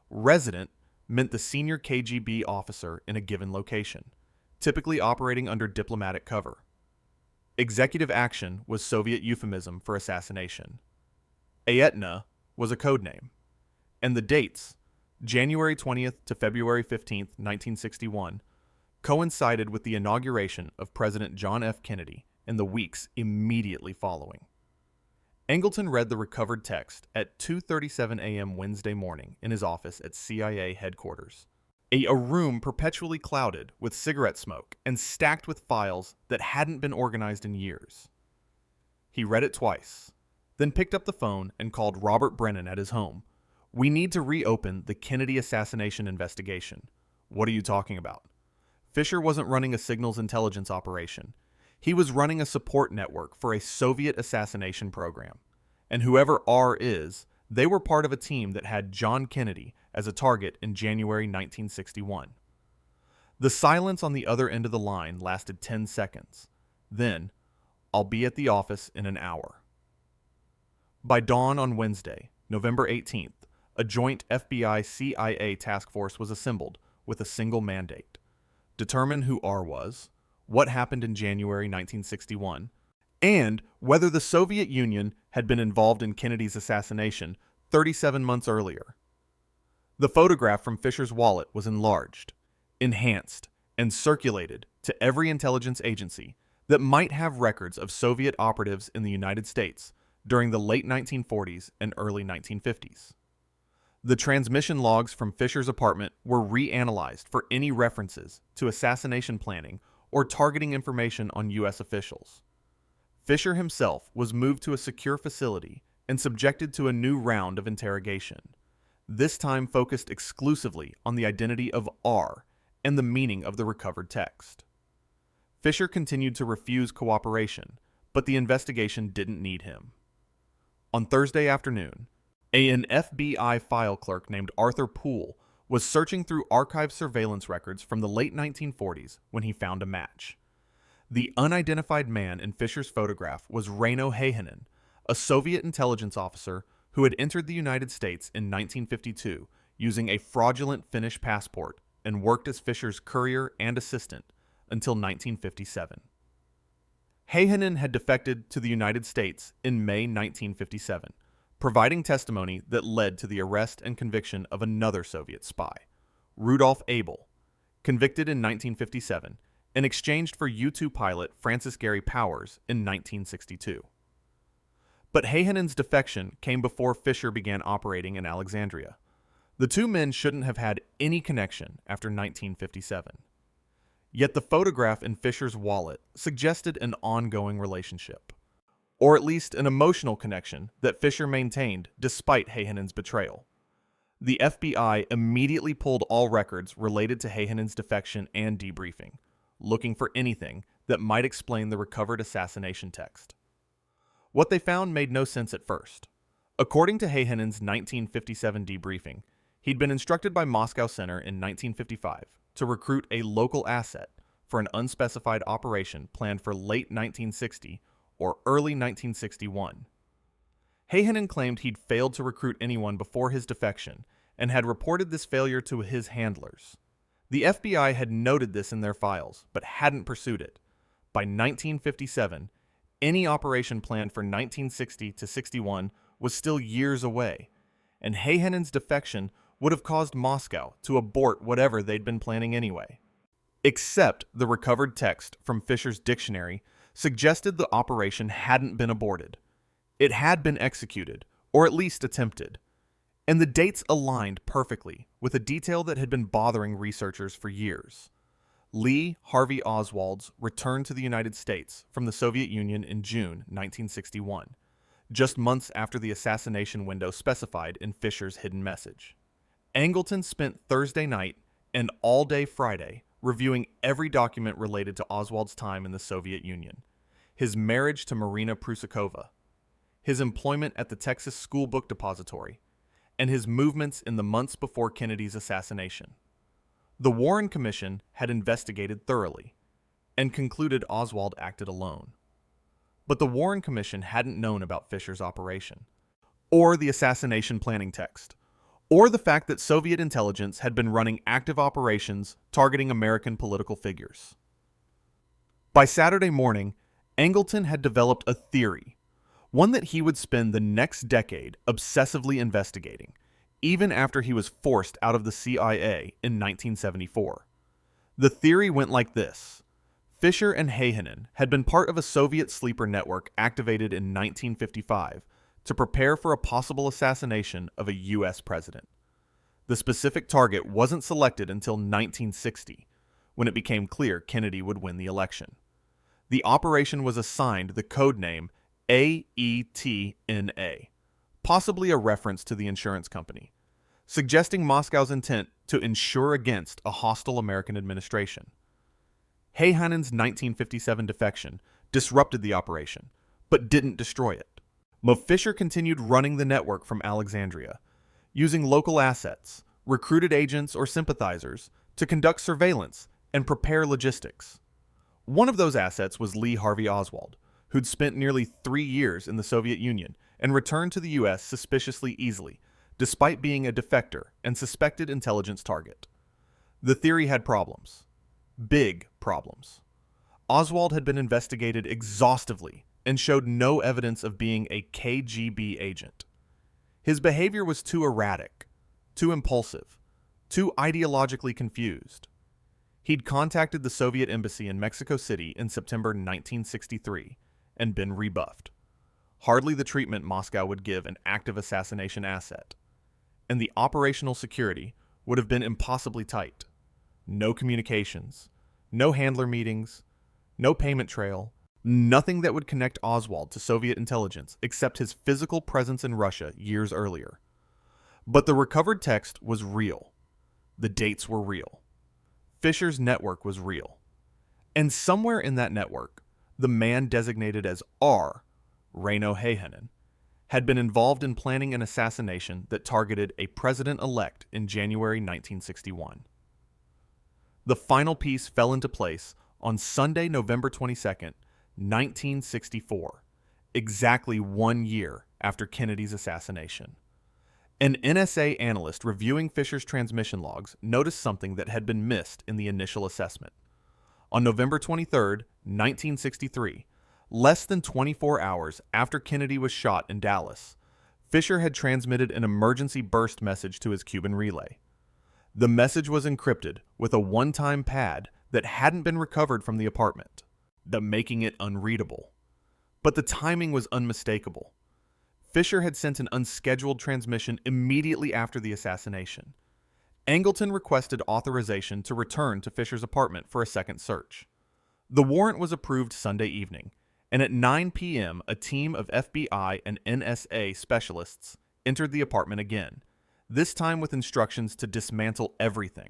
Resident meant the senior KGB officer in a given location, typically operating under diplomatic cover. Executive action was Soviet euphemism for assassination. Ayetna was a code name. And the dates, January 20th to February 15th, 1961, coincided with the inauguration of President John F. Kennedy in the weeks immediately following. Angleton read the recovered text at 2:37 a.m. Wednesday morning in his office at CIA headquarters. A room perpetually clouded with cigarette smoke and stacked with files that hadn't been organized in years. He read it twice, then picked up the phone and called Robert Brennan at his home. "We need to reopen the Kennedy assassination investigation." "What are you talking about?" Fischer wasn't running a signals intelligence operation. He was running a support network for a Soviet assassination program. And whoever R is, they were part of a team that had John Kennedy as a target in January 1961. The silence on the other end of the line lasted 10 seconds. Then, "I'll be at the office in an hour." By dawn on Wednesday, November 18th, a joint FBI-CIA task force was assembled with a single mandate: determine who R was, what happened in January 1961, and whether the Soviet Union had been involved in Kennedy's assassination 37 months earlier. The photograph from Fischer's wallet was enlarged, enhanced, and circulated to every intelligence agency that might have records of Soviet operatives in the United States during the late 1940s and early 1950s. The transmission logs from Fischer's apartment were reanalyzed for any references to assassination planning or targeting information on U.S. officials. Fischer himself was moved to a secure facility and subjected to a new round of interrogation, this time focused exclusively on the identity of R and the meaning of the recovered text. Fischer continued to refuse cooperation, but the investigation didn't need him. On Thursday afternoon, an FBI file clerk named Arthur Poole was searching through archived surveillance records from the late 1940s when he found a match. The unidentified man in Fischer's photograph was Reino Heihanen, a Soviet intelligence officer who had entered the United States in 1952 using a fraudulent Finnish passport and worked as Fischer's courier and assistant until 1957. Heihanen had defected to the United States in May 1957, providing testimony that led to the arrest and conviction of another Soviet spy, Rudolf Abel, convicted in 1957 and exchanged for U-2 pilot Francis Gary Powers in 1962. But Heihanen's defection came before Fischer began operating in Alexandria. The two men shouldn't have had any connection after 1957. Yet the photograph in Fischer's wallet suggested an ongoing relationship, or at least an emotional connection that Fischer maintained despite Heihanen's betrayal. The FBI immediately pulled all records related to Heihanen's defection and debriefing, looking for anything that might explain the recovered assassination text. What they found made no sense at first. According to Heihanen's 1957 debriefing, he'd been instructed by Moscow Center in 1955 to recruit a local asset for an unspecified operation planned for late 1960 or early 1961. Heihanen claimed he'd failed to recruit anyone before his defection and had reported this failure to his handlers. The FBI had noted this in their files, but hadn't pursued it. By 1957, any operation planned for 1960 to 61 was still years away, and Heihanen's defection would have caused Moscow to abort whatever they'd been planning anyway. Except the recovered text from Fischer's dictionary suggested the operation hadn't been aborted. It had been executed, or at least attempted. And the dates aligned perfectly with a detail that had been bothering researchers for years. Lee Harvey Oswald's return to the United States from the Soviet Union in June 1961, just months after the assassination window specified in Fischer's hidden message. Angleton spent Thursday night and all day Friday reviewing every document related to Oswald's time in the Soviet Union, his marriage to Marina Prusakova, his employment at the Texas School Book Depository, and his movements in the months before Kennedy's assassination. The Warren Commission had investigated thoroughly and concluded Oswald acted alone. But the Warren Commission hadn't known about Fischer's operation, or the assassination planning text, or the fact that Soviet intelligence had been running active operations targeting American political figures. By Saturday morning, Angleton had developed a theory, one that he would spend the next decade obsessively investigating, even after he was forced out of the CIA in 1974. The theory went like this. Fischer and Heihanen had been part of a Soviet sleeper network activated in 1955 to prepare for a possible assassination of a U.S. president. The specific target wasn't selected until 1960, when it became clear Kennedy would win the election. The operation was assigned the code name AETNA, possibly a reference to the insurance company, suggesting Moscow's intent to insure against a hostile American administration. Heihanen's 1957 defection disrupted the operation, but didn't destroy it. Fischer continued running the network from Alexandria, using local assets, recruited agents or sympathizers to conduct surveillance and prepare logistics. One of those assets was Lee Harvey Oswald, who'd spent nearly 3 years in the Soviet Union and returned to the U.S. suspiciously easily, despite being a defector and suspected intelligence target. The theory had problems. Big problems. Oswald had been investigated exhaustively and showed no evidence of being a KGB agent. His behavior was too erratic, too impulsive, too ideologically confused. He'd contacted the Soviet embassy in Mexico City in September 1963 and been rebuffed. Hardly the treatment Moscow would give an active assassination asset. And the operational security would have been impossibly tight. No communications, no handler meetings, no payment trail, nothing that would connect Oswald to Soviet intelligence except his physical presence in Russia years earlier. But the recovered text was real. The dates were real. Fischer's network was real. And somewhere in that network, the man designated as R, Reino Heihanen, had been involved in planning an assassination that targeted a president-elect in January 1961. The final piece fell into place on Sunday, November 22nd, 1964, exactly 1 year after Kennedy's assassination. An NSA analyst reviewing Fischer's transmission logs noticed something that had been missed in the initial assessment. On November 23, 1963, less than 24 hours after Kennedy was shot in Dallas, Fischer had transmitted an emergency burst message to his Cuban relay. The message was encrypted with a one-time pad that hadn't been recovered from the apartment, making it unreadable. But the timing was unmistakable. Fischer had sent an unscheduled transmission immediately after the assassination. Angleton requested authorization to return to Fischer's apartment for a second search. The warrant was approved Sunday evening, and at 9 p.m. a team of FBI and NSA specialists entered the apartment again, this time with instructions to dismantle everything: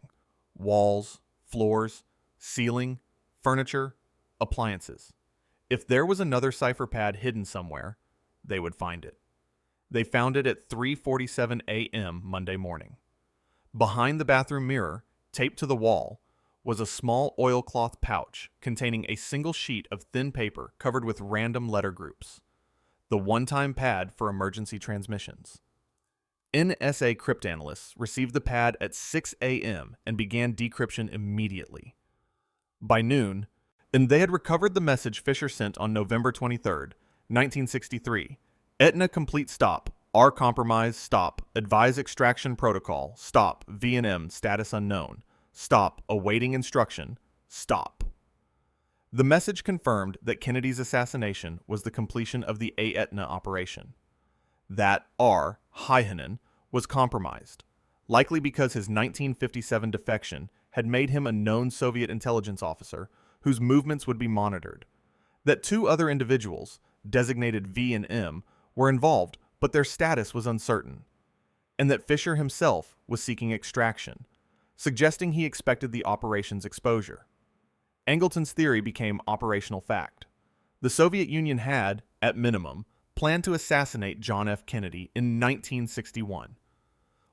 walls, floors, ceiling, furniture, appliances. If there was another cipher pad hidden somewhere, they would find it. They found it at 3:47 a.m. Monday morning. Behind the bathroom mirror, taped to the wall, was a small oilcloth pouch containing a single sheet of thin paper covered with random letter groups, the one-time pad for emergency transmissions. NSA cryptanalysts received the pad at 6 a.m. and began decryption immediately. By noon, and they had recovered the message Fischer sent on November 23, 1963, Etna complete stop, R compromise stop, advise extraction protocol, stop, V&M status unknown, stop, awaiting instruction, stop. The message confirmed that Kennedy's assassination was the completion of the Etna operation. That R, Heihanen, was compromised, likely because his 1957 defection had made him a known Soviet intelligence officer whose movements would be monitored. That two other individuals, designated V and M, were involved, but their status was uncertain. And that Fischer himself was seeking extraction, suggesting he expected the operation's exposure. Angleton's theory became operational fact. The Soviet Union had, at minimum, planned to assassinate John F. Kennedy in 1961.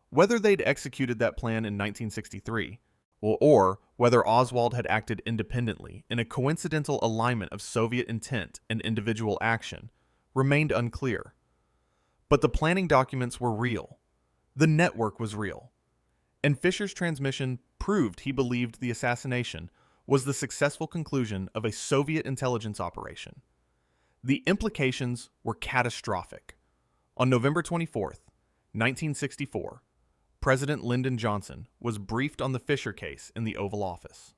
Whether they'd executed that plan in 1963, or whether Oswald had acted independently in a coincidental alignment of Soviet intent and individual action, remained unclear. But the planning documents were real. The network was real. And Fischer's transmission proved he believed the assassination was the successful conclusion of a Soviet intelligence operation. The implications were catastrophic. On November 24, 1964, President Lyndon Johnson was briefed on the Fischer case in the Oval Office.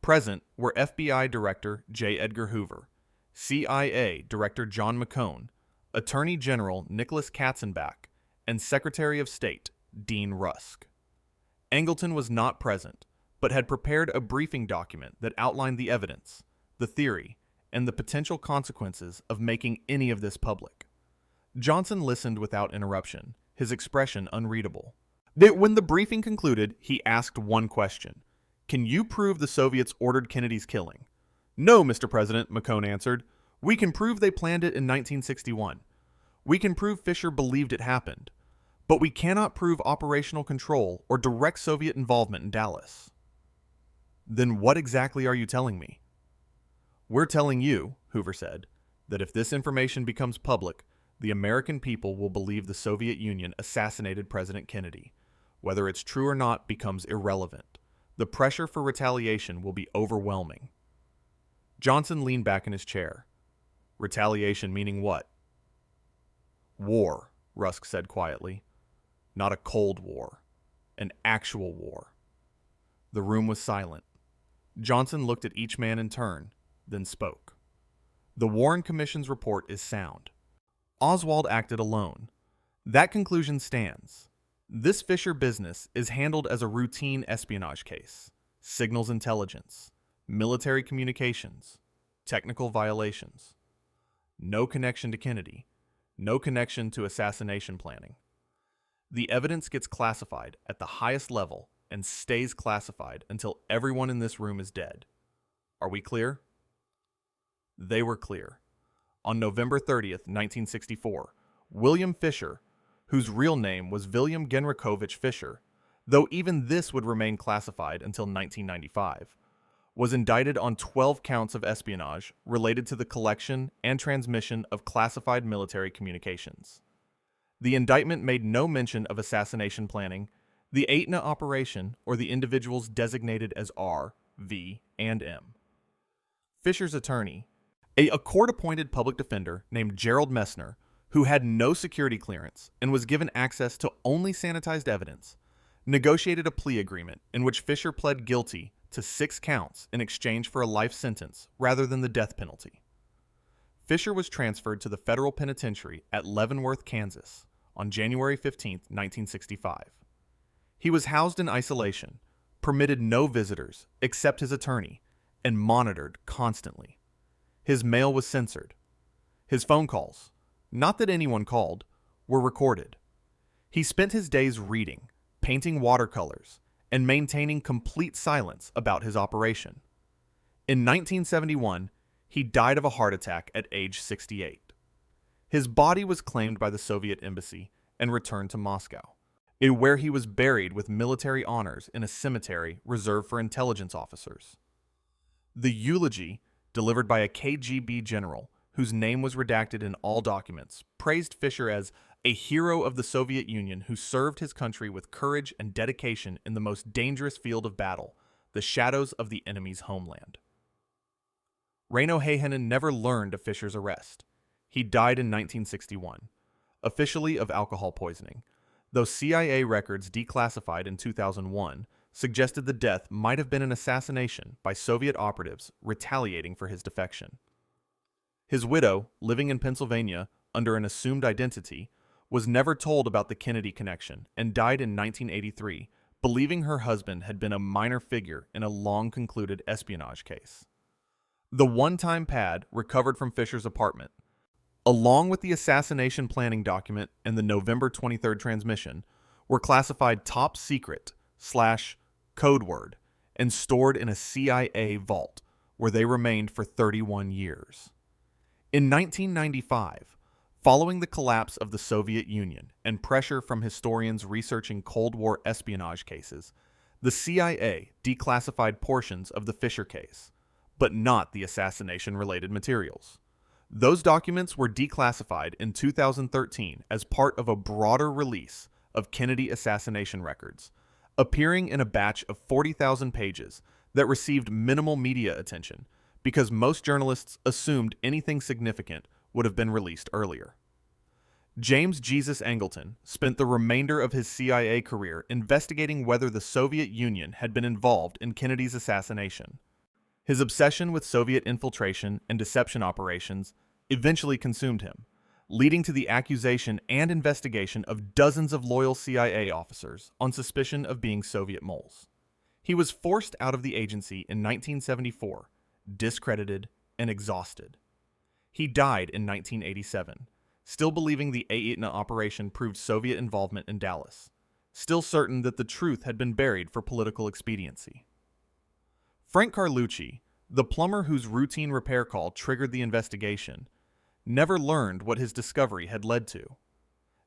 Present were FBI Director J. Edgar Hoover, CIA Director John McCone, Attorney General Nicholas Katzenbach, and Secretary of State Dean Rusk. Angleton was not present, but had prepared a briefing document that outlined the evidence, the theory, and the potential consequences of making any of this public. Johnson listened without interruption, his expression unreadable. When the briefing concluded, he asked one question: "Can you prove the Soviets ordered Kennedy's killing?" "No, Mr. President," McCone answered. "We can prove they planned it in 1961. We can prove Fischer believed it happened. But we cannot prove operational control or direct Soviet involvement in Dallas." "Then what exactly are you telling me?" "We're telling you," Hoover said, "that if this information becomes public, the American people will believe the Soviet Union assassinated President Kennedy. Whether it's true or not becomes irrelevant. The pressure for retaliation will be overwhelming." Johnson leaned back in his chair. "Retaliation meaning what?" "War," Rusk said quietly. "Not a Cold War. An actual war." The room was silent. Johnson looked at each man in turn, then spoke. "The Warren Commission's report is sound. Oswald acted alone. That conclusion stands. This Fischer business is handled as a routine espionage case, signals intelligence, military communications, technical violations. No connection to Kennedy, no connection to assassination planning. The evidence gets classified at the highest level and stays classified until everyone in this room is dead. Are we clear?" They were clear. On November 30th, 1964, William Fischer, whose real name was William Genrikhovich Fischer, though even this would remain classified until 1995, was indicted on 12 counts of espionage related to the collection and transmission of classified military communications. The indictment made no mention of assassination planning, the Aetna operation, or the individuals designated as R, V, and M. Fischer's attorney, a court-appointed public defender named Gerald Messner, who had no security clearance and was given access to only sanitized evidence, negotiated a plea agreement in which Fischer pled guilty to 6 counts in exchange for a life sentence rather than the death penalty. Fischer was transferred to the federal penitentiary at Leavenworth, Kansas, on January 15, 1965. He was housed in isolation, permitted no visitors except his attorney, and monitored constantly. His mail was censored. His phone calls, not that anyone called, were recorded. He spent his days reading, painting watercolors, and maintaining complete silence about his operation. In 1971, he died of a heart attack at age 68. His body was claimed by the Soviet embassy and returned to Moscow, where he was buried with military honors in a cemetery reserved for intelligence officers. The eulogy, delivered by a KGB general whose name was redacted in all documents, praised Fischer as a hero of the Soviet Union who served his country with courage and dedication in the most dangerous field of battle, the shadows of the enemy's homeland. Reino Heihanen never learned of Fischer's arrest. He died in 1961, officially of alcohol poisoning, though CIA records declassified in 2001 suggested the death might have been an assassination by Soviet operatives retaliating for his defection. His widow, living in Pennsylvania under an assumed identity, was never told about the Kennedy connection and died in 1983, believing her husband had been a minor figure in a long-concluded espionage case. The one-time pad recovered from Fischer's apartment, along with the assassination planning document and the November 23rd transmission, were classified top secret/code word and stored in a CIA vault, where they remained for 31 years. In 1995, following the collapse of the Soviet Union and pressure from historians researching Cold War espionage cases, the CIA declassified portions of the Fischer case, but not the assassination-related materials. Those documents were declassified in 2013 as part of a broader release of Kennedy assassination records, appearing in a batch of 40,000 pages that received minimal media attention because most journalists assumed anything significant would have been released earlier. James Jesus Angleton spent the remainder of his CIA career investigating whether the Soviet Union had been involved in Kennedy's assassination. His obsession with Soviet infiltration and deception operations eventually consumed him, leading to the accusation and investigation of dozens of loyal CIA officers on suspicion of being Soviet moles. He was forced out of the agency in 1974, discredited and exhausted. He died in 1987, still believing the Aetna operation proved Soviet involvement in Dallas, still certain that the truth had been buried for political expediency. Frank Carlucci, the plumber whose routine repair call triggered the investigation, never learned what his discovery had led to.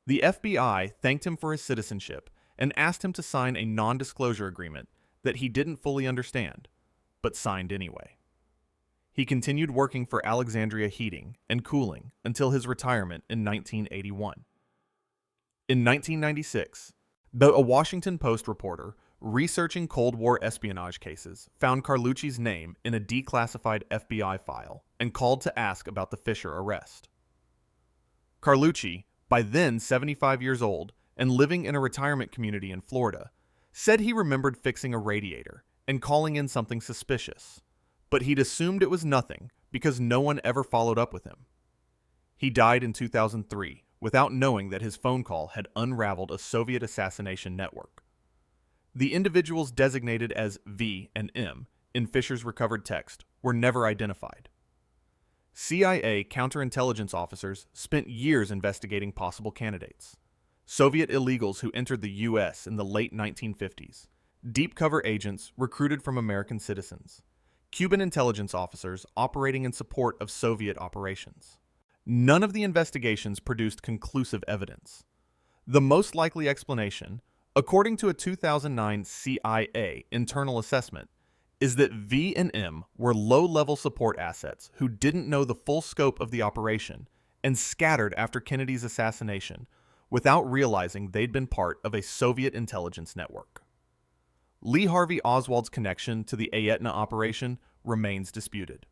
The FBI thanked him for his citizenship and asked him to sign a non-disclosure agreement that he didn't fully understand, but signed anyway. He continued working for Alexandria Heating and Cooling until his retirement in 1981. In 1996, a Washington Post reporter researching Cold War espionage cases found Carlucci's name in a declassified FBI file and called to ask about the Fischer arrest. Carlucci, by then 75 years old and living in a retirement community in Florida, said he remembered fixing a radiator and calling in something suspicious, but he'd assumed it was nothing because no one ever followed up with him. He died in 2003 without knowing that his phone call had unraveled a Soviet assassination network. The individuals designated as V and M in Fischer's recovered text were never identified. CIA counterintelligence officers spent years investigating possible candidates. Soviet illegals who entered the U.S. in the late 1950s, deep cover agents recruited from American citizens, Cuban intelligence officers operating in support of Soviet operations. None of the investigations produced conclusive evidence. The most likely explanation, according to a 2009 CIA internal assessment, is that V and M were low-level support assets who didn't know the full scope of the operation and scattered after Kennedy's assassination without realizing they'd been part of a Soviet intelligence network. Lee Harvey Oswald's connection to the Ayetna operation remains disputed.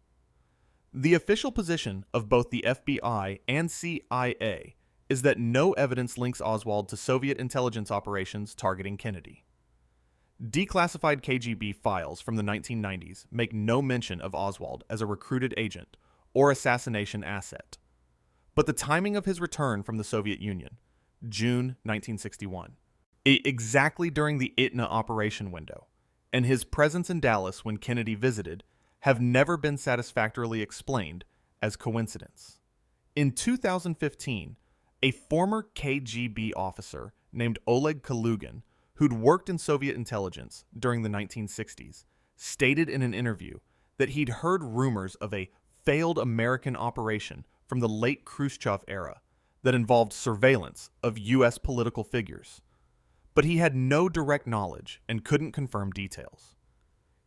The official position of both the FBI and CIA is that no evidence links Oswald to Soviet intelligence operations targeting Kennedy. Declassified KGB files from the 1990s make no mention of Oswald as a recruited agent or assassination asset. But the timing of his return from the Soviet Union, June 1961, exactly during the Ayetna operation window, and his presence in Dallas when Kennedy visited, have never been satisfactorily explained as coincidence. In 2015, a former KGB officer named Oleg Kalugin, who'd worked in Soviet intelligence during the 1960s, stated in an interview that he'd heard rumors of a failed American operation from the late Khrushchev era that involved surveillance of U.S. political figures, but he had no direct knowledge and couldn't confirm details.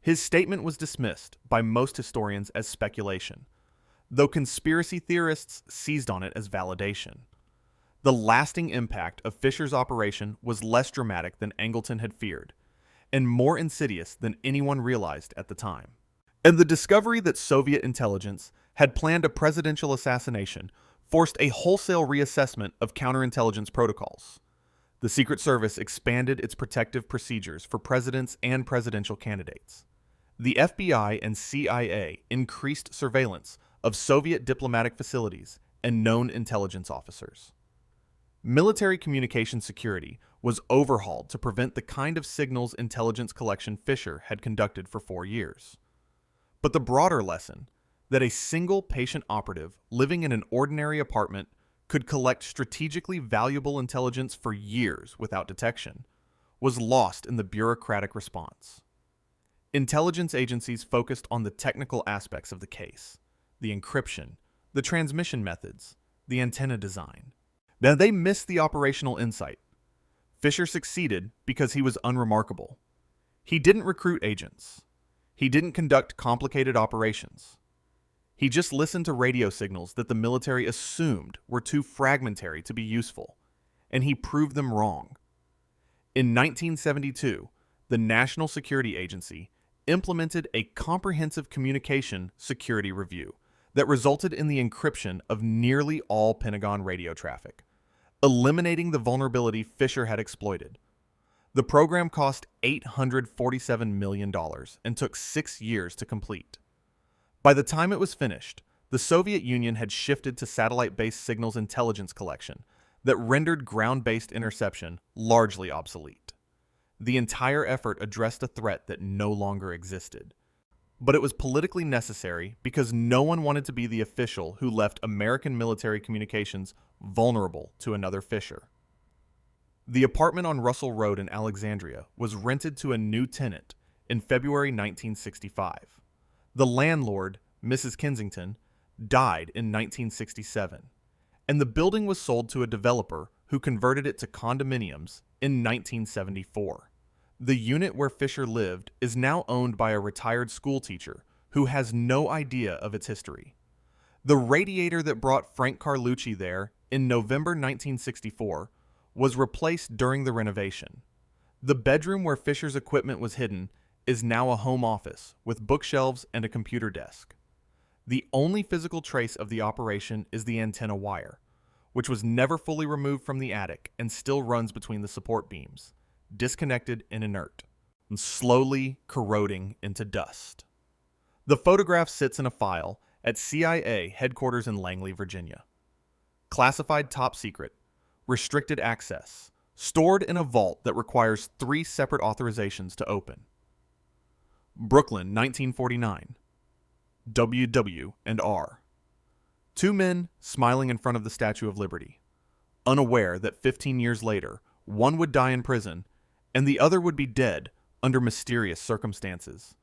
His statement was dismissed by most historians as speculation, though conspiracy theorists seized on it as validation. The lasting impact of Fischer's operation was less dramatic than Angleton had feared, and more insidious than anyone realized at the time. And the discovery that Soviet intelligence had planned a presidential assassination forced a wholesale reassessment of counterintelligence protocols. The Secret Service expanded its protective procedures for presidents and presidential candidates. The FBI and CIA increased surveillance of Soviet diplomatic facilities and known intelligence officers. Military communication security was overhauled to prevent the kind of signals intelligence collection Fischer had conducted for 4 years. But the broader lesson, that a single patient operative living in an ordinary apartment could collect strategically valuable intelligence for years without detection, was lost in the bureaucratic response. Intelligence agencies focused on the technical aspects of the case, the encryption, the transmission methods, the antenna design. Now, they missed the operational insight. Fischer succeeded because he was unremarkable. He didn't recruit agents. He didn't conduct complicated operations. He just listened to radio signals that the military assumed were too fragmentary to be useful, and he proved them wrong. In 1972, the National Security Agency implemented a comprehensive communication security review that resulted in the encryption of nearly all Pentagon radio traffic, eliminating the vulnerability Fischer had exploited. The program cost $847 million and took 6 years to complete. By the time it was finished, the Soviet Union had shifted to satellite-based signals intelligence collection that rendered ground-based interception largely obsolete. The entire effort addressed a threat that no longer existed. But it was politically necessary because no one wanted to be the official who left American military communications vulnerable to another Fischer. The apartment on Russell Road in Alexandria was rented to a new tenant in February 1965. The landlord, Mrs. Kensington, died in 1967, and the building was sold to a developer who converted it to condominiums in 1974. The unit where Fischer lived is now owned by a retired schoolteacher who has no idea of its history. The radiator that brought Frank Carlucci there in November 1964 was replaced during the renovation. The bedroom where Fischer's equipment was hidden is now a home office with bookshelves and a computer desk. The only physical trace of the operation is the antenna wire, which was never fully removed from the attic and still runs between the support beams, disconnected and inert, and slowly corroding into dust. The photograph sits in a file at CIA headquarters in Langley, Virginia. Classified top secret, restricted access, stored in a vault that requires 3 separate authorizations to open. Brooklyn, 1949. W.W. and R. 2 men smiling in front of the Statue of Liberty, unaware that 15 years later, one would die in prison and the other would be dead under mysterious circumstances,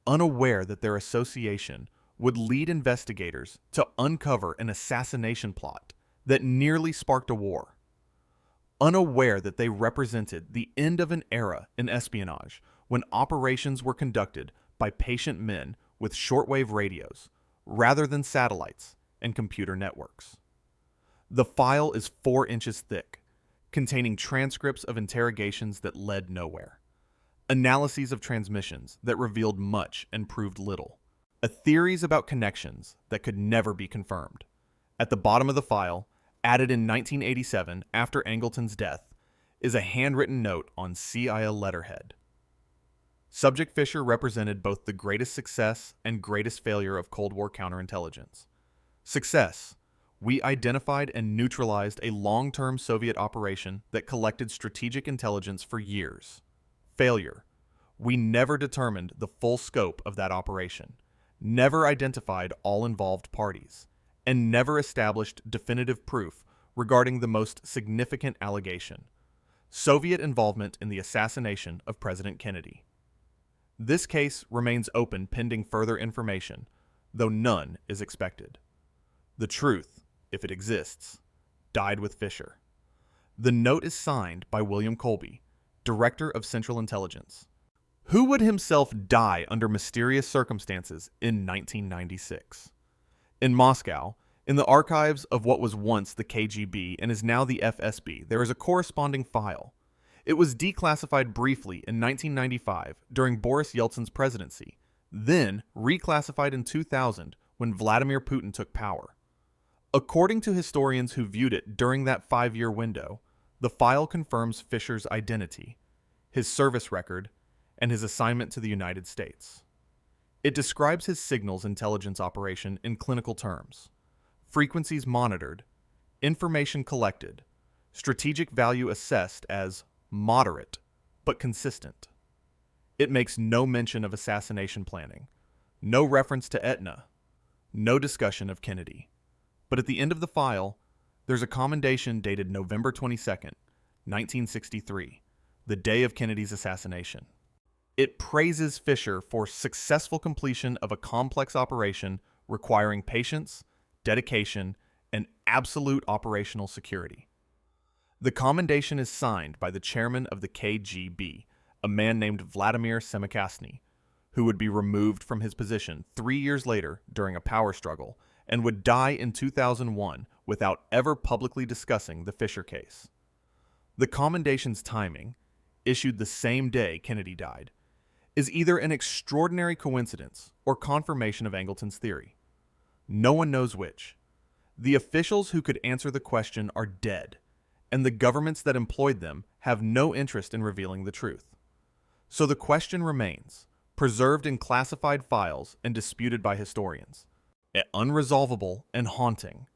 unaware that their association would lead investigators to uncover an assassination plot that nearly sparked a war. Unaware that they represented the end of an era in espionage when operations were conducted by patient men with shortwave radios rather than satellites and computer networks. The file is 4 inches thick, containing transcripts of interrogations that led nowhere, analyses of transmissions that revealed much and proved little, theories about connections that could never be confirmed. At the bottom of the file, added in 1987 after Angleton's death, is a handwritten note on CIA letterhead. Subject Fischer represented both the greatest success and greatest failure of Cold War counterintelligence. Success: we identified and neutralized a long-term Soviet operation that collected strategic intelligence for years. Failure: we never determined the full scope of that operation, never identified all involved parties, and never established definitive proof regarding the most significant allegation: Soviet involvement in the assassination of President Kennedy. This case remains open pending further information, though none is expected. The truth, if it exists, died with Fischer. The note is signed by William Colby, Director of Central Intelligence, who would himself die under mysterious circumstances in 1996. In Moscow, in the archives of what was once the KGB and is now the FSB, there is a corresponding file. It was declassified briefly in 1995 during Boris Yeltsin's presidency, then reclassified in 2000 when Vladimir Putin took power. According to historians who viewed it during that 5-year window, the file confirms Fischer's identity, his service record, and his assignment to the United States. It describes his signals intelligence operation in clinical terms: frequencies monitored, information collected, strategic value assessed as moderate but consistent. It makes no mention of assassination planning, no reference to Etna, no discussion of Kennedy. But at the end of the file, there's a commendation dated November 22nd, 1963, the day of Kennedy's assassination. It praises Fischer for successful completion of a complex operation requiring patience, dedication, and absolute operational security. The commendation is signed by the chairman of the KGB, a man named Vladimir Semikasny, who would be removed from his position 3 years later during a power struggle and would die in 2001 without ever publicly discussing the Fischer case. The commendation's timing, issued the same day Kennedy died, is either an extraordinary coincidence or confirmation of Angleton's theory. No one knows which. The officials who could answer the question are dead, and the governments that employed them have no interest in revealing the truth. So the question remains, preserved in classified files and disputed by historians, unresolvable and haunting.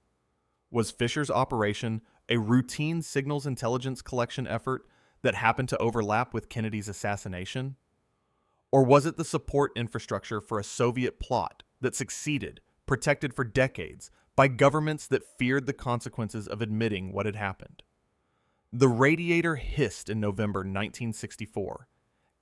Was Fischer's operation a routine signals intelligence collection effort that happened to overlap with Kennedy's assassination? Or was it the support infrastructure for a Soviet plot that succeeded, protected for decades, by governments that feared the consequences of admitting what had happened? The radiator hissed in November 1964,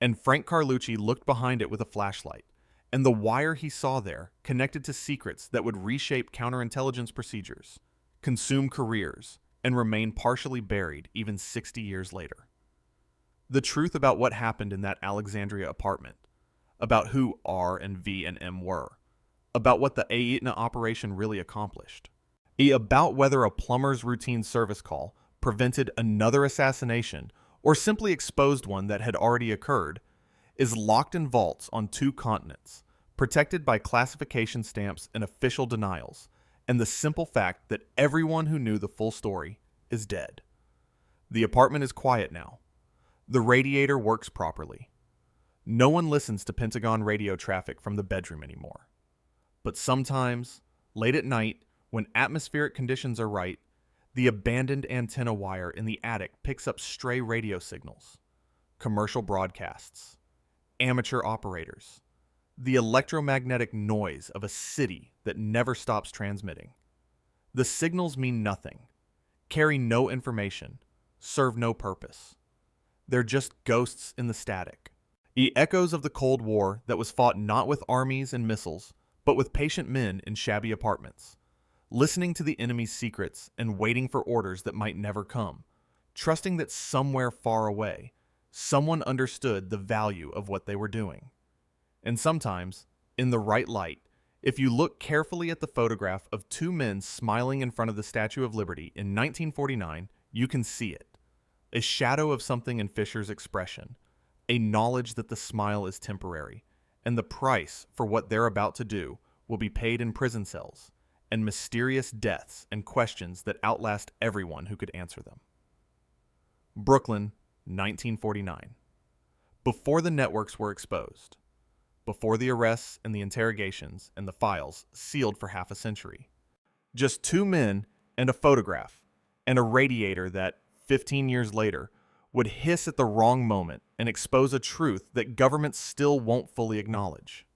and Frank Carlucci looked behind it with a flashlight, and the wire he saw there connected to secrets that would reshape counterintelligence procedures, consume careers, and remain partially buried even 60 years later. The truth about what happened in that Alexandria apartment, about who R and V and M were, about what the Aetna operation really accomplished, about whether a plumber's routine service call prevented another assassination or simply exposed one that had already occurred, is locked in vaults on 2 continents, protected by classification stamps and official denials, and the simple fact that everyone who knew the full story is dead. The apartment is quiet now. The radiator works properly. No one listens to Pentagon radio traffic from the bedroom anymore. But sometimes, late at night, when atmospheric conditions are right, the abandoned antenna wire in the attic picks up stray radio signals, commercial broadcasts, amateur operators, the electromagnetic noise of a city that never stops transmitting. The signals mean nothing, carry no information, serve no purpose. They're just ghosts in the static. Echoes of the Cold War that was fought not with armies and missiles, but with patient men in shabby apartments, listening to the enemy's secrets and waiting for orders that might never come, trusting that somewhere far away, someone understood the value of what they were doing. And sometimes, in the right light, if you look carefully at the photograph of two men smiling in front of the Statue of Liberty in 1949, you can see it. A shadow of something in Fischer's expression, a knowledge that the smile is temporary, and the price for what they're about to do will be paid in prison cells and mysterious deaths and questions that outlast everyone who could answer them. Brooklyn, 1949. Before the networks were exposed. Before the arrests and the interrogations and the files sealed for half a century. Just two men and a photograph and a radiator that, 15 years later, would hiss at the wrong moment and expose a truth that governments still won't fully acknowledge.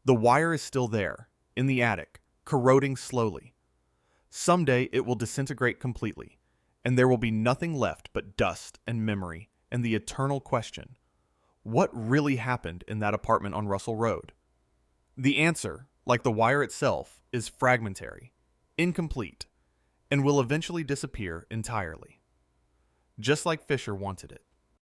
The wire is still there, in the attic, corroding slowly. Someday it will disintegrate completely, and there will be nothing left but dust and memory and the eternal question: what really happened in that apartment on Russell Road? The answer, like the wire itself, is fragmentary, incomplete, and will eventually disappear entirely. Just like Fischer wanted it.